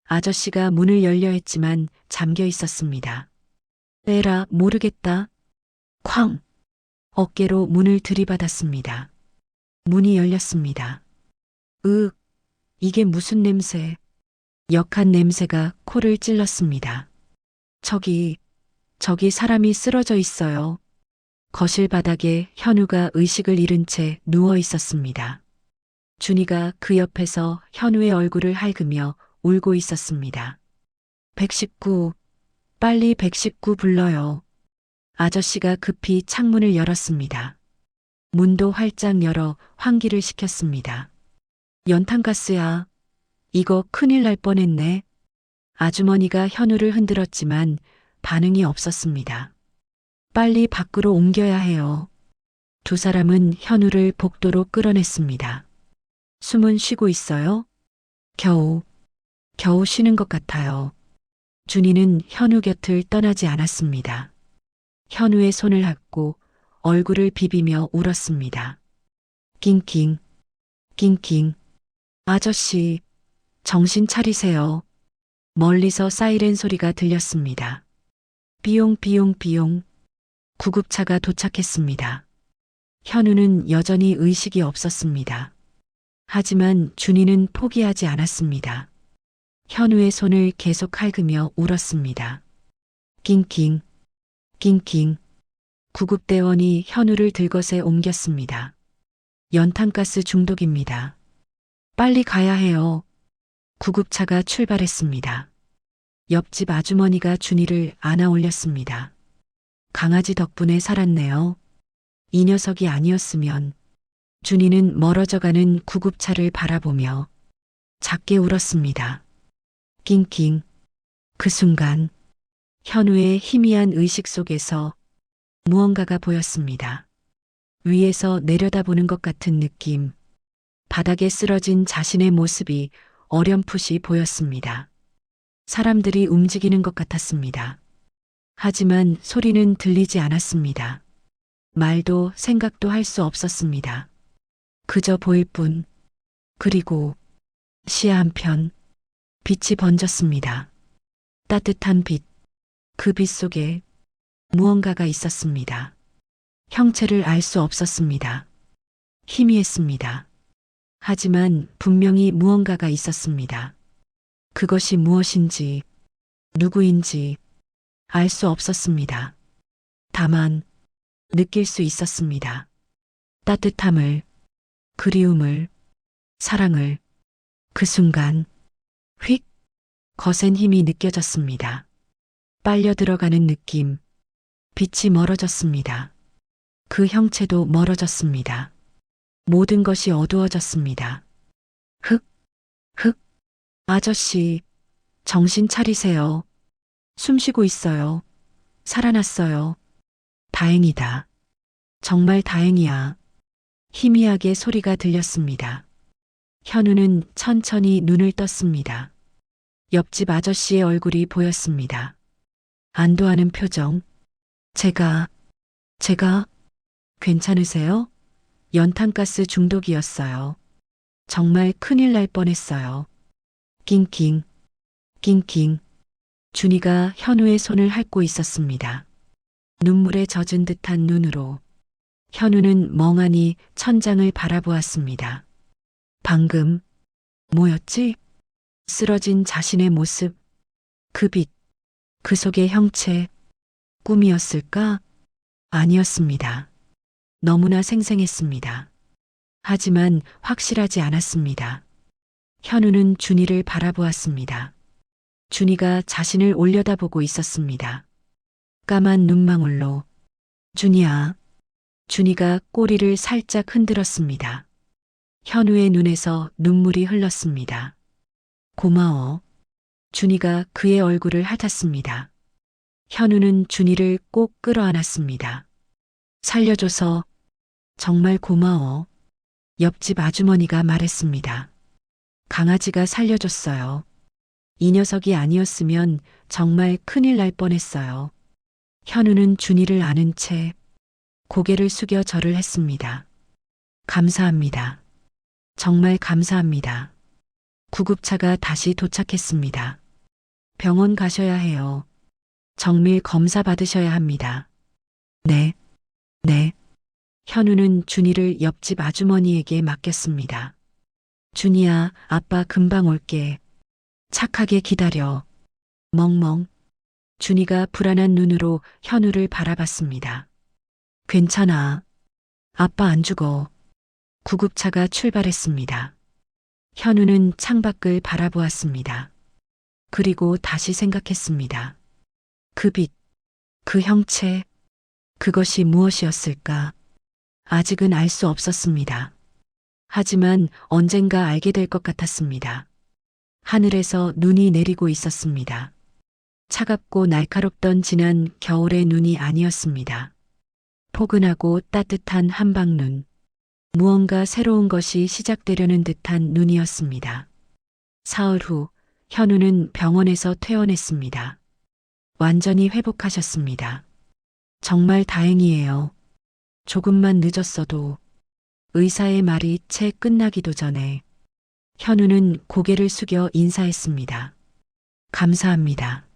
[SPEAKER 1] 아저씨가 문을 열려 했지만 잠겨 있었습니다. 에라, 모르겠다. 쾅. 어깨로 문을 들이받았습니다. 문이 열렸습니다. 으, 이게 무슨 냄새. 역한 냄새가 코를 찔렀습니다. 저기 사람이 쓰러져 있어요. 거실 바닥에 현우가 의식을 잃은 채 누워 있었습니다. 준이가 그 옆에서 현우의 얼굴을 핥으며 울고 있었습니다. 119, 빨리 119 불러요. 아저씨가 급히 창문을 열었습니다. 문도 활짝 열어 환기를 시켰습니다. 연탄가스야. 이거 큰일 날 뻔했네. 아주머니가 현우를 흔들었지만 반응이 없었습니다. 빨리 밖으로 옮겨야 해요. 두 사람은 현우를 복도로 끌어냈습니다. 숨은 쉬고 있어요? 겨우 쉬는 것 같아요. 준이는 현우 곁을 떠나지 않았습니다. 현우의 손을 핥고 얼굴을 비비며 울었습니다. 낑낑, 낑낑. 아저씨, 정신 차리세요. 멀리서 사이렌 소리가 들렸습니다. 비용. 구급차가 도착했습니다. 현우는 여전히 의식이 없었습니다. 하지만 준이는 포기하지 않았습니다. 현우의 손을 계속 핥으며 울었습니다. 낑낑, 낑낑. 구급대원이 현우를 들것에 옮겼습니다. 연탄가스 중독입니다. 빨리 가야 해요. 구급차가 출발했습니다. 옆집 아주머니가 준이를 안아 올렸습니다. 강아지 덕분에 살았네요. 이 녀석이 아니었으면. 준이는 멀어져가는 구급차를 바라보며 작게 울었습니다. 낑낑. 그 순간 현우의 희미한 의식 속에서 무언가가 보였습니다. 위에서 내려다보는 것 같은 느낌. 바닥에 쓰러진 자신의 모습이 어렴풋이 보였습니다. 사람들이 움직이는 것 같았습니다. 하지만 소리는 들리지 않았습니다. 말도 생각도 할 수 없었습니다. 그저 보일 뿐. 그리고 시야 한편 빛이 번졌습니다. 따뜻한 빛. 그 빛 속에 무언가가 있었습니다. 형체를 알 수 없었습니다. 희미했습니다. 하지만 분명히 무언가가 있었습니다. 그것이 무엇인지, 누구인지 알 수 없었습니다. 다만 느낄 수 있었습니다. 따뜻함을, 그리움을, 사랑을. 그 순간 휙 거센 힘이 느껴졌습니다. 빨려 들어가는 느낌. 빛이 멀어졌습니다. 그 형체도 멀어졌습니다. 모든 것이 어두워졌습니다. 흑, 흑, 아저씨, 정신 차리세요. 숨 쉬고 있어요. 살아났어요. 다행이다. 정말 다행이야. 희미하게 소리가 들렸습니다. 현우는 천천히 눈을 떴습니다. 옆집 아저씨의 얼굴이 보였습니다. 안도하는 표정. 제가 괜찮으세요? 연탄가스 중독이었어요. 정말 큰일 날 뻔했어요. 낑낑, 낑낑. 준이가 현우의 손을 핥고 있었습니다. 눈물에 젖은 듯한 눈으로. 현우는 멍하니 천장을 바라보았습니다. 방금 뭐였지? 쓰러진 자신의 모습, 그 빛, 그 속의 형체, 꿈이었을까? 아니었습니다. 너무나 생생했습니다. 하지만 확실하지 않았습니다. 현우는 준이를 바라보았습니다. 준이가 자신을 올려다보고 있었습니다. 까만 눈망울로. 준이야. 준이가 꼬리를 살짝 흔들었습니다. 현우의 눈에서 눈물이 흘렀습니다. 고마워. 준이가 그의 얼굴을 핥았습니다. 현우는 준이를 꼭 끌어안았습니다. 살려줘서 정말 고마워. 옆집 아주머니가 말했습니다. 강아지가 살려줬어요. 이 녀석이 아니었으면 정말 큰일 날 뻔했어요. 현우는 준이를 안은 채 고개를 숙여 절을 했습니다. 감사합니다. 정말 감사합니다. 구급차가 다시 도착했습니다. 병원 가셔야 해요. 정밀 검사 받으셔야 합니다. 네. 현우는 준이를 옆집 아주머니에게 맡겼습니다. 준이야, 아빠 금방 올게. 착하게 기다려. 멍멍. 준이가 불안한 눈으로 현우를 바라봤습니다. 괜찮아. 아빠 안 죽어. 구급차가 출발했습니다. 현우는 창밖을 바라보았습니다. 그리고 다시 생각했습니다. 그 빛, 그 형체, 그것이 무엇이었을까? 아직은 알 수 없었습니다. 하지만 언젠가 알게 될 것 같았습니다. 하늘에서 눈이 내리고 있었습니다. 차갑고 날카롭던 지난 겨울의 눈이 아니었습니다. 포근하고 따뜻한 한방눈. 무언가 새로운 것이 시작되려는 듯한 눈이었습니다. 사흘 후 현우는 병원에서 퇴원했습니다. 완전히 회복하셨습니다. 정말 다행이에요. 조금만 늦었어도. 의사의 말이 채 끝나기도 전에 현우는 고개를 숙여 인사했습니다. 감사합니다.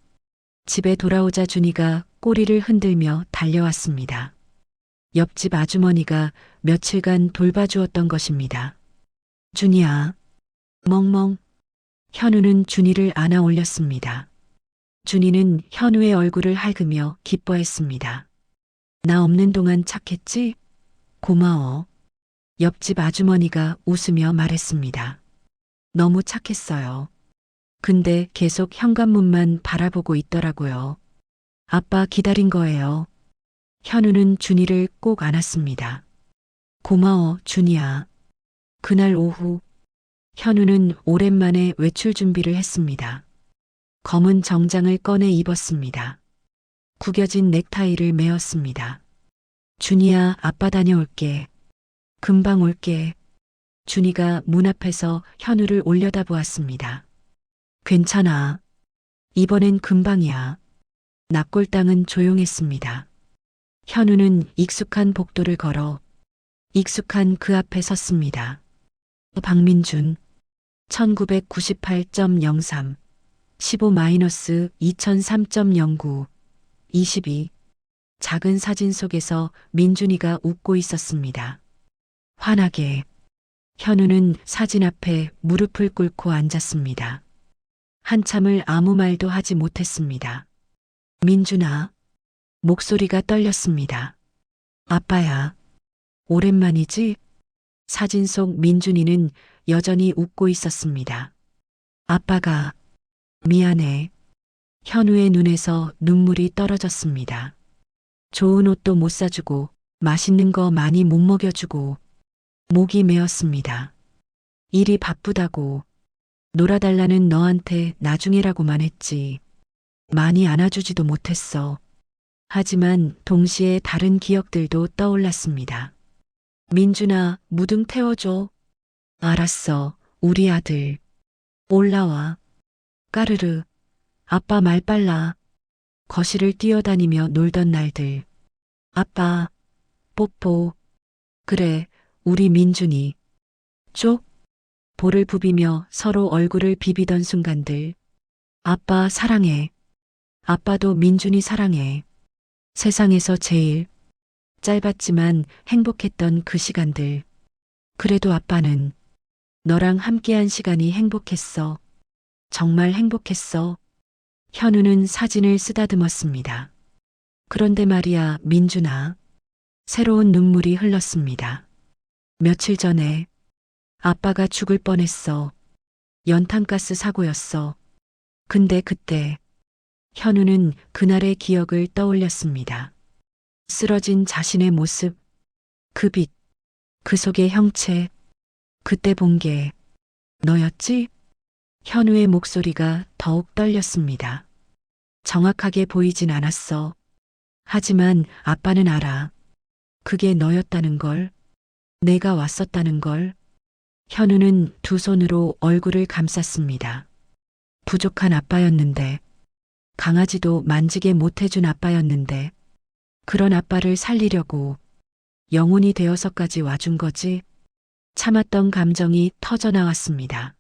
[SPEAKER 1] 집에 돌아오자 준이가 꼬리를 흔들며 달려왔습니다. 옆집 아주머니가 며칠간 돌봐주었던 것입니다. 준이야. 멍멍. 현우는 준이를 안아 올렸습니다. 준이는 현우의 얼굴을 핥으며 기뻐했습니다. 나 없는 동안 착했지? 고마워. 옆집 아주머니가 웃으며 말했습니다. 너무 착했어요. 근데 계속 현관문만 바라보고 있더라고요. 아빠 기다린 거예요. 현우는 준이를 꼭 안았습니다. 고마워, 준이야. 그날 오후, 현우는 오랜만에 외출 준비를 했습니다. 검은 정장을 꺼내 입었습니다. 구겨진 넥타이를 메었습니다. 준이야, 아빠 다녀올게. 금방 올게. 준이가 문 앞에서 현우를 올려다보았습니다. 괜찮아. 이번엔 금방이야. 납골당은 조용했습니다. 현우는 익숙한 복도를 걸어 익숙한 그 앞에 섰습니다. 박민준 1998.03 15-2003.09 22 작은 사진 속에서 민준이가 웃고 있었습니다. 환하게 현우는 사진 앞에 무릎을 꿇고 앉았습니다. 한참을 아무 말도 하지 못했습니다. 민준아, 목소리가 떨렸습니다. 아빠야, 오랜만이지? 사진 속 민준이는 여전히 웃고 있었습니다. 아빠가 미안해. 현우의 눈에서 눈물이 떨어졌습니다. 좋은 옷도 못 사주고 맛있는 거 많이 못 먹여주고 목이 메었습니다. 일이 바쁘다고 놀아달라는 너한테 나중에라고만 했지. 많이 안아주지도 못했어. 하지만 동시에 다른 기억들도 떠올랐습니다. 민준아, 무등 태워줘. 알았어, 우리 아들. 올라와. 까르르. 아빠 말 빨라. 거실을 뛰어다니며 놀던 날들. 아빠, 뽀뽀. 그래, 우리 민준이. 쪽. 볼을 부비며 서로 얼굴을 비비던 순간들. 아빠 사랑해. 아빠도 민준이 사랑해. 세상에서 제일 짧았지만 행복했던 그 시간들. 그래도 아빠는 너랑 함께한 시간이 행복했어. 정말 행복했어. 현우는 사진을 쓰다듬었습니다. 그런데 말이야, 민준아. 새로운 눈물이 흘렀습니다. 며칠 전에 아빠가 죽을 뻔했어. 연탄가스 사고였어. 근데 그때 현우는 그날의 기억을 떠올렸습니다. 쓰러진 자신의 모습, 그 빛, 그 속의 형체. 그때 본 게 너였지? 현우의 목소리가 더욱 떨렸습니다. 정확하게 보이진 않았어. 하지만 아빠는 알아. 그게 너였다는 걸. 내가 왔었다는 걸. 현우는 두 손으로 얼굴을 감쌌습니다. 부족한 아빠였는데, 강아지도 만지게 못해준 아빠였는데, 그런 아빠를 살리려고 영혼이 되어서까지 와준 거지. 참았던 감정이 터져나왔습니다.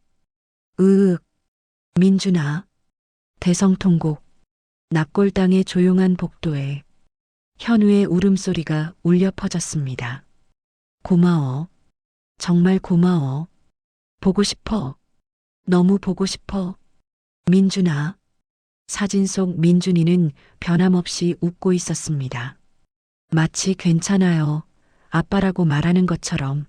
[SPEAKER 1] 으윽, 민준아. 대성통곡, 납골당의 조용한 복도에 현우의 울음소리가 울려 퍼졌습니다. 고마워. 정말 고마워. 보고 싶어. 너무 보고 싶어. 민준아. 사진 속 민준이는 변함없이 웃고 있었습니다. 마치 괜찮아요. 아빠라고 말하는 것처럼.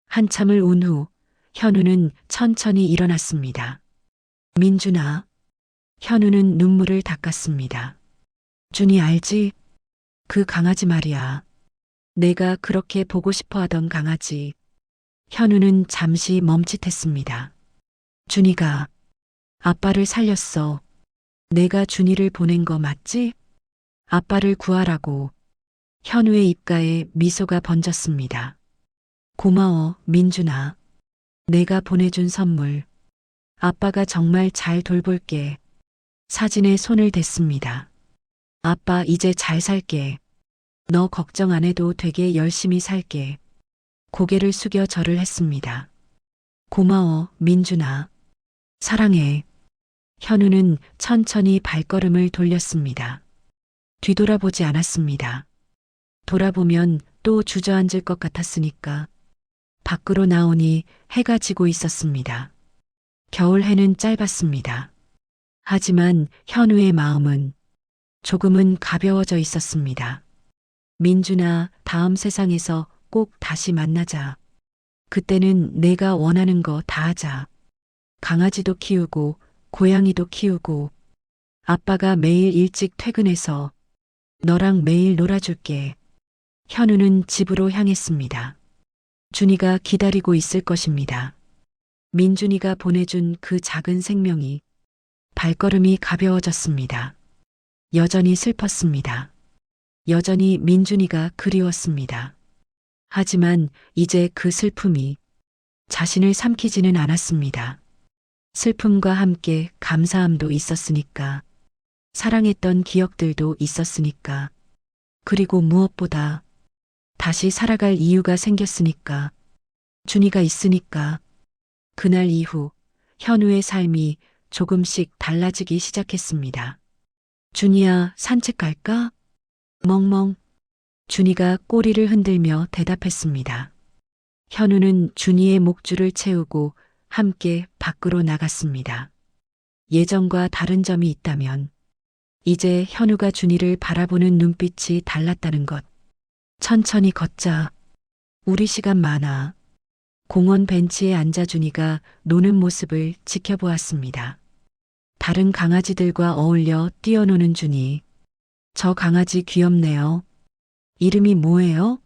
[SPEAKER 1] 한참을 운 후 현우는 천천히 일어났습니다. 민준아. 현우는 눈물을 닦았습니다. 준이 알지? 그 강아지 말이야. 내가 그렇게 보고 싶어 하던 강아지. 현우는 잠시 멈칫했습니다. 준이가 아빠를 살렸어. 내가 준이를 보낸 거 맞지? 아빠를 구하라고. 현우의 입가에 미소가 번졌습니다. 고마워, 민준아. 내가 보내준 선물. 아빠가 정말 잘 돌볼게. 사진에 손을 댔습니다. 아빠 이제 잘 살게. 너 걱정 안 해도 되게 열심히 살게. 고개를 숙여 절을 했습니다. 고마워, 민준아. 사랑해. 현우는 천천히 발걸음을 돌렸습니다. 뒤돌아보지 않았습니다. 돌아보면 또 주저앉을 것 같았으니까. 밖으로 나오니 해가 지고 있었습니다. 겨울 해는 짧았습니다. 하지만 현우의 마음은 조금은 가벼워져 있었습니다. 민준아, 다음 세상에서 꼭 다시 만나자. 그때는 내가 원하는 거 다 하자. 강아지도 키우고 고양이도 키우고 아빠가 매일 일찍 퇴근해서 너랑 매일 놀아줄게. 현우는 집으로 향했습니다. 준이가 기다리고 있을 것입니다. 민준이가 보내준 그 작은 생명이 발걸음이 가벼워졌습니다. 여전히 슬펐습니다. 여전히 민준이가 그리웠습니다. 하지만 이제 그 슬픔이 자신을 삼키지는 않았습니다. 슬픔과 함께 감사함도 있었으니까. 사랑했던 기억들도 있었으니까. 그리고 무엇보다 다시 살아갈 이유가 생겼으니까. 준이가 있으니까. 그날 이후 현우의 삶이 조금씩 달라지기 시작했습니다. 준이야, 산책 갈까? 멍멍. 준이가 꼬리를 흔들며 대답했습니다. 현우는 준이의 목줄을 채우고 함께 밖으로 나갔습니다. 예전과 다른 점이 있다면 이제 현우가 준이를 바라보는 눈빛이 달랐다는 것. 천천히 걷자. 우리 시간 많아. 공원 벤치에 앉아 준이가 노는 모습을 지켜보았습니다. 다른 강아지들과 어울려 뛰어노는 준이. 저 강아지 귀엽네요. 이름이 뭐예요?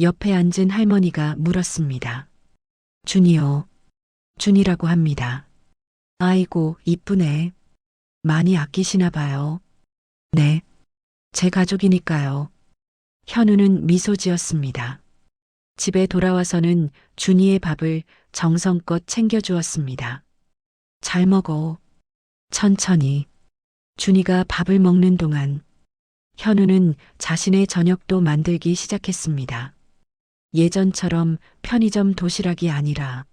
[SPEAKER 1] 옆에 앉은 할머니가 물었습니다. 준이요. 준이라고 합니다. 아이고, 이쁘네. 많이 아끼시나 봐요. 네. 제 가족이니까요. 현우는 미소 지었습니다. 집에 돌아와서는 준이의 밥을 정성껏 챙겨주었습니다. 잘 먹어. 천천히. 준이가 밥을 먹는 동안 현우는 자신의 저녁도 만들기 시작했습니다. 예전처럼 편의점 도시락이 아니라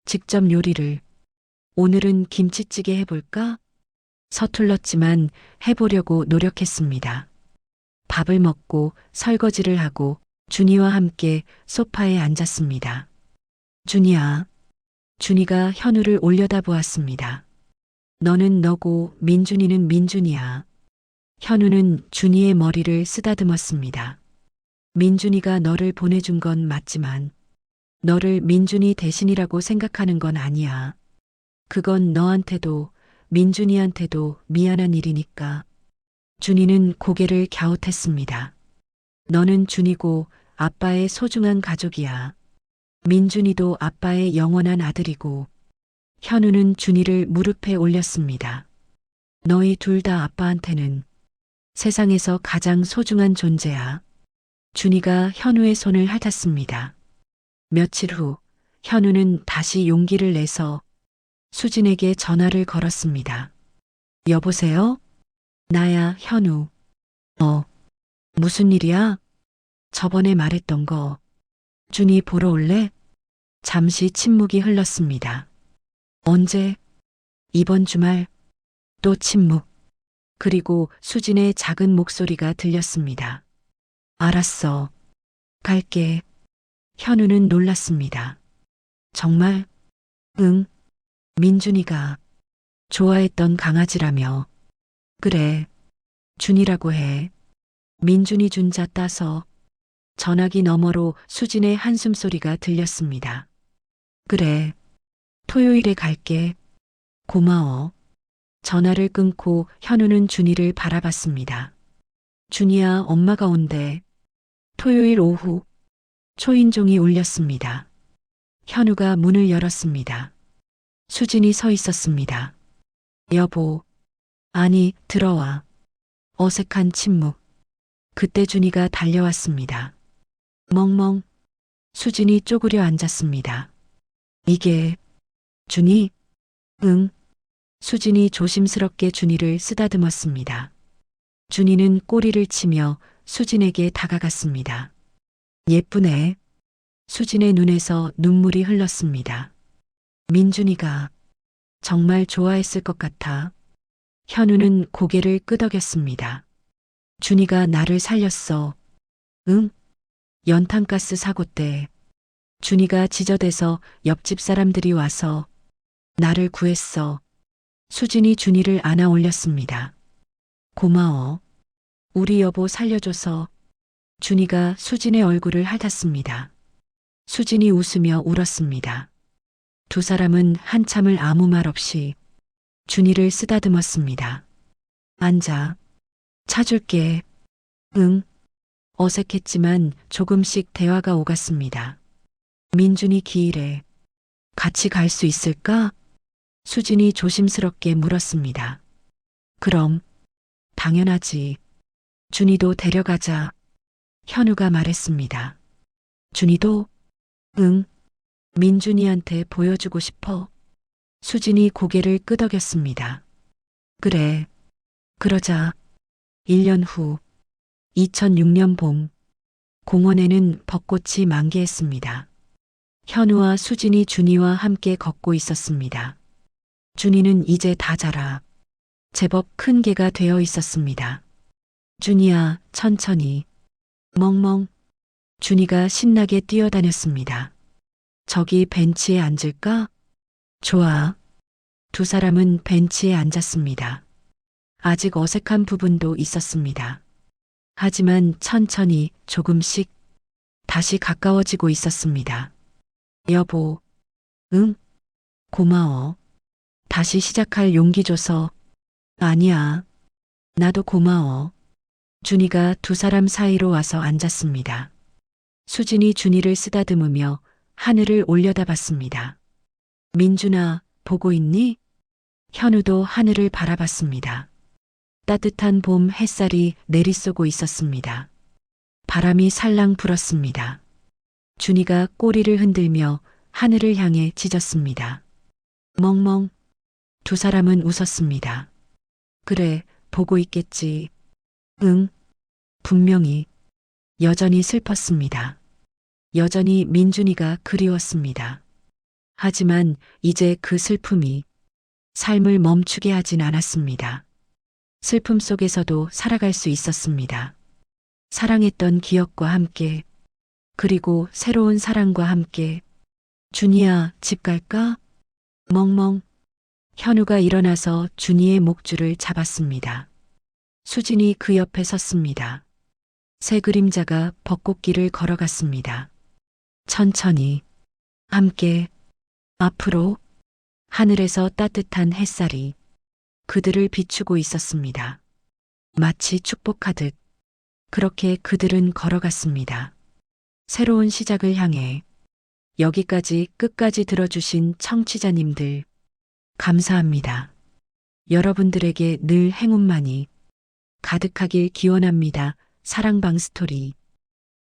[SPEAKER 1] 직접 요리를. 오늘은 김치찌개 해볼까? 서툴렀지만 해보려고 노력했습니다. 밥을 먹고 설거지를 하고 준이와 함께 소파에 앉았습니다. 준이야. 준이가 현우를 올려다보았습니다. 너는 너고 민준이는 민준이야. 현우는 준이의 머리를 쓰다듬었습니다. 민준이가 너를 보내준 건 맞지만 너를 민준이 대신이라고 생각하는 건 아니야. 그건 너한테도 민준이한테도 미안한 일이니까. 준이는 고개를 갸웃했습니다. 너는 준이고 아빠의 소중한 가족이야. 민준이도 아빠의 영원한 아들이고. 현우는 준이를 무릎에 올렸습니다. 너희 둘 다 아빠한테는 세상에서 가장 소중한 존재야. 준이가 현우의 손을 핥았습니다. 며칠 후 현우는 다시 용기를 내서 수진에게 전화를 걸었습니다. 여보세요? 나야, 현우. 무슨 일이야? 저번에 말했던 거. 준이 보러 올래? 잠시 침묵이 흘렀습니다. 언제? 이번 주말. 또 침묵. 그리고 수진의 작은 목소리가 들렸습니다. 알았어. 갈게. 현우는 놀랐습니다. 정말? 응. 민준이가 좋아했던 강아지라며. 그래. 준이라고 해. 민준이 준자 따서. 전화기 너머로 수진의 한숨소리가 들렸습니다. 그래. 토요일에 갈게. 고마워. 전화를 끊고 현우는 준이를 바라봤습니다. 준이야, 엄마가 온대. 토요일 오후 초인종이 울렸습니다. 현우가 문을 열었습니다. 수진이 서 있었습니다. 여보. 아니, 들어와. 어색한 침묵. 그때 준이가 달려왔습니다. 멍멍. 수진이 쪼그려 앉았습니다. 이게 준이? 응. 수진이 조심스럽게 준이를 쓰다듬었습니다. 준이는 꼬리를 치며 수진에게 다가갔습니다. 예쁘네. 수진의 눈에서 눈물이 흘렀습니다. 민준이가 정말 좋아했을 것 같아. 현우는 고개를 끄덕였습니다. 준이가 나를 살렸어. 응? 연탄가스 사고 때 준이가 지저대서 옆집 사람들이 와서 나를 구했어. 수진이 준이를 안아 올렸습니다. 고마워. 우리 여보 살려줘서. 준이가 수진의 얼굴을 핥았습니다. 수진이 웃으며 울었습니다. 두 사람은 한참을 아무 말 없이 준이를 쓰다듬었습니다. 앉아. 차 줄게. 응. 어색했지만 조금씩 대화가 오갔습니다. 민준이 기일에 같이 갈 수 있을까? 수진이 조심스럽게 물었습니다. 그럼. 당연하지. 준이도 데려가자. 현우가 말했습니다. 준이도? 응. 민준이한테 보여주고 싶어. 수진이 고개를 끄덕였습니다. 그래. 그러자 1년 후 2006년 봄 공원에는 벚꽃이 만개했습니다. 현우와 수진이 준이와 함께 걷고 있었습니다. 준이는 이제 다 자라 제법 큰 개가 되어 있었습니다. 준이야, 천천히. 멍멍. 준이가 신나게 뛰어다녔습니다. 저기 벤치에 앉을까? 좋아. 두 사람은 벤치에 앉았습니다. 아직 어색한 부분도 있었습니다. 하지만 천천히 조금씩 다시 가까워지고 있었습니다. 여보. 응? 고마워. 다시 시작할 용기 줘서. 아니야. 나도 고마워. 준이가 두 사람 사이로 와서 앉았습니다. 수진이 준이를 쓰다듬으며 하늘을 올려다봤습니다. 민준아, 보고 있니? 현우도 하늘을 바라봤습니다. 따뜻한 봄 햇살이 내리쏘고 있었습니다. 바람이 살랑 불었습니다. 준이가 꼬리를 흔들며 하늘을 향해 짖었습니다. 멍멍. 두 사람은 웃었습니다. 그래, 보고 있겠지. 응. 분명히. 여전히 슬펐습니다. 여전히 민준이가 그리웠습니다. 하지만 이제 그 슬픔이 삶을 멈추게 하진 않았습니다. 슬픔 속에서도 살아갈 수 있었습니다. 사랑했던 기억과 함께, 그리고 새로운 사랑과 함께. 준이야, 집 갈까? 멍멍. 현우가 일어나서 준이의 목줄을 잡았습니다. 수진이 그 옆에 섰습니다. 새 그림자가 벚꽃길을 걸어갔습니다. 천천히, 함께, 앞으로. 하늘에서 따뜻한 햇살이 그들을 비추고 있었습니다. 마치 축복하듯 그렇게 그들은 걸어갔습니다. 새로운 시작을 향해. 여기까지 끝까지 들어주신 청취자님들, 감사합니다. 여러분들에게 늘 행운만이 가득하길 기원합니다. 사랑방 스토리.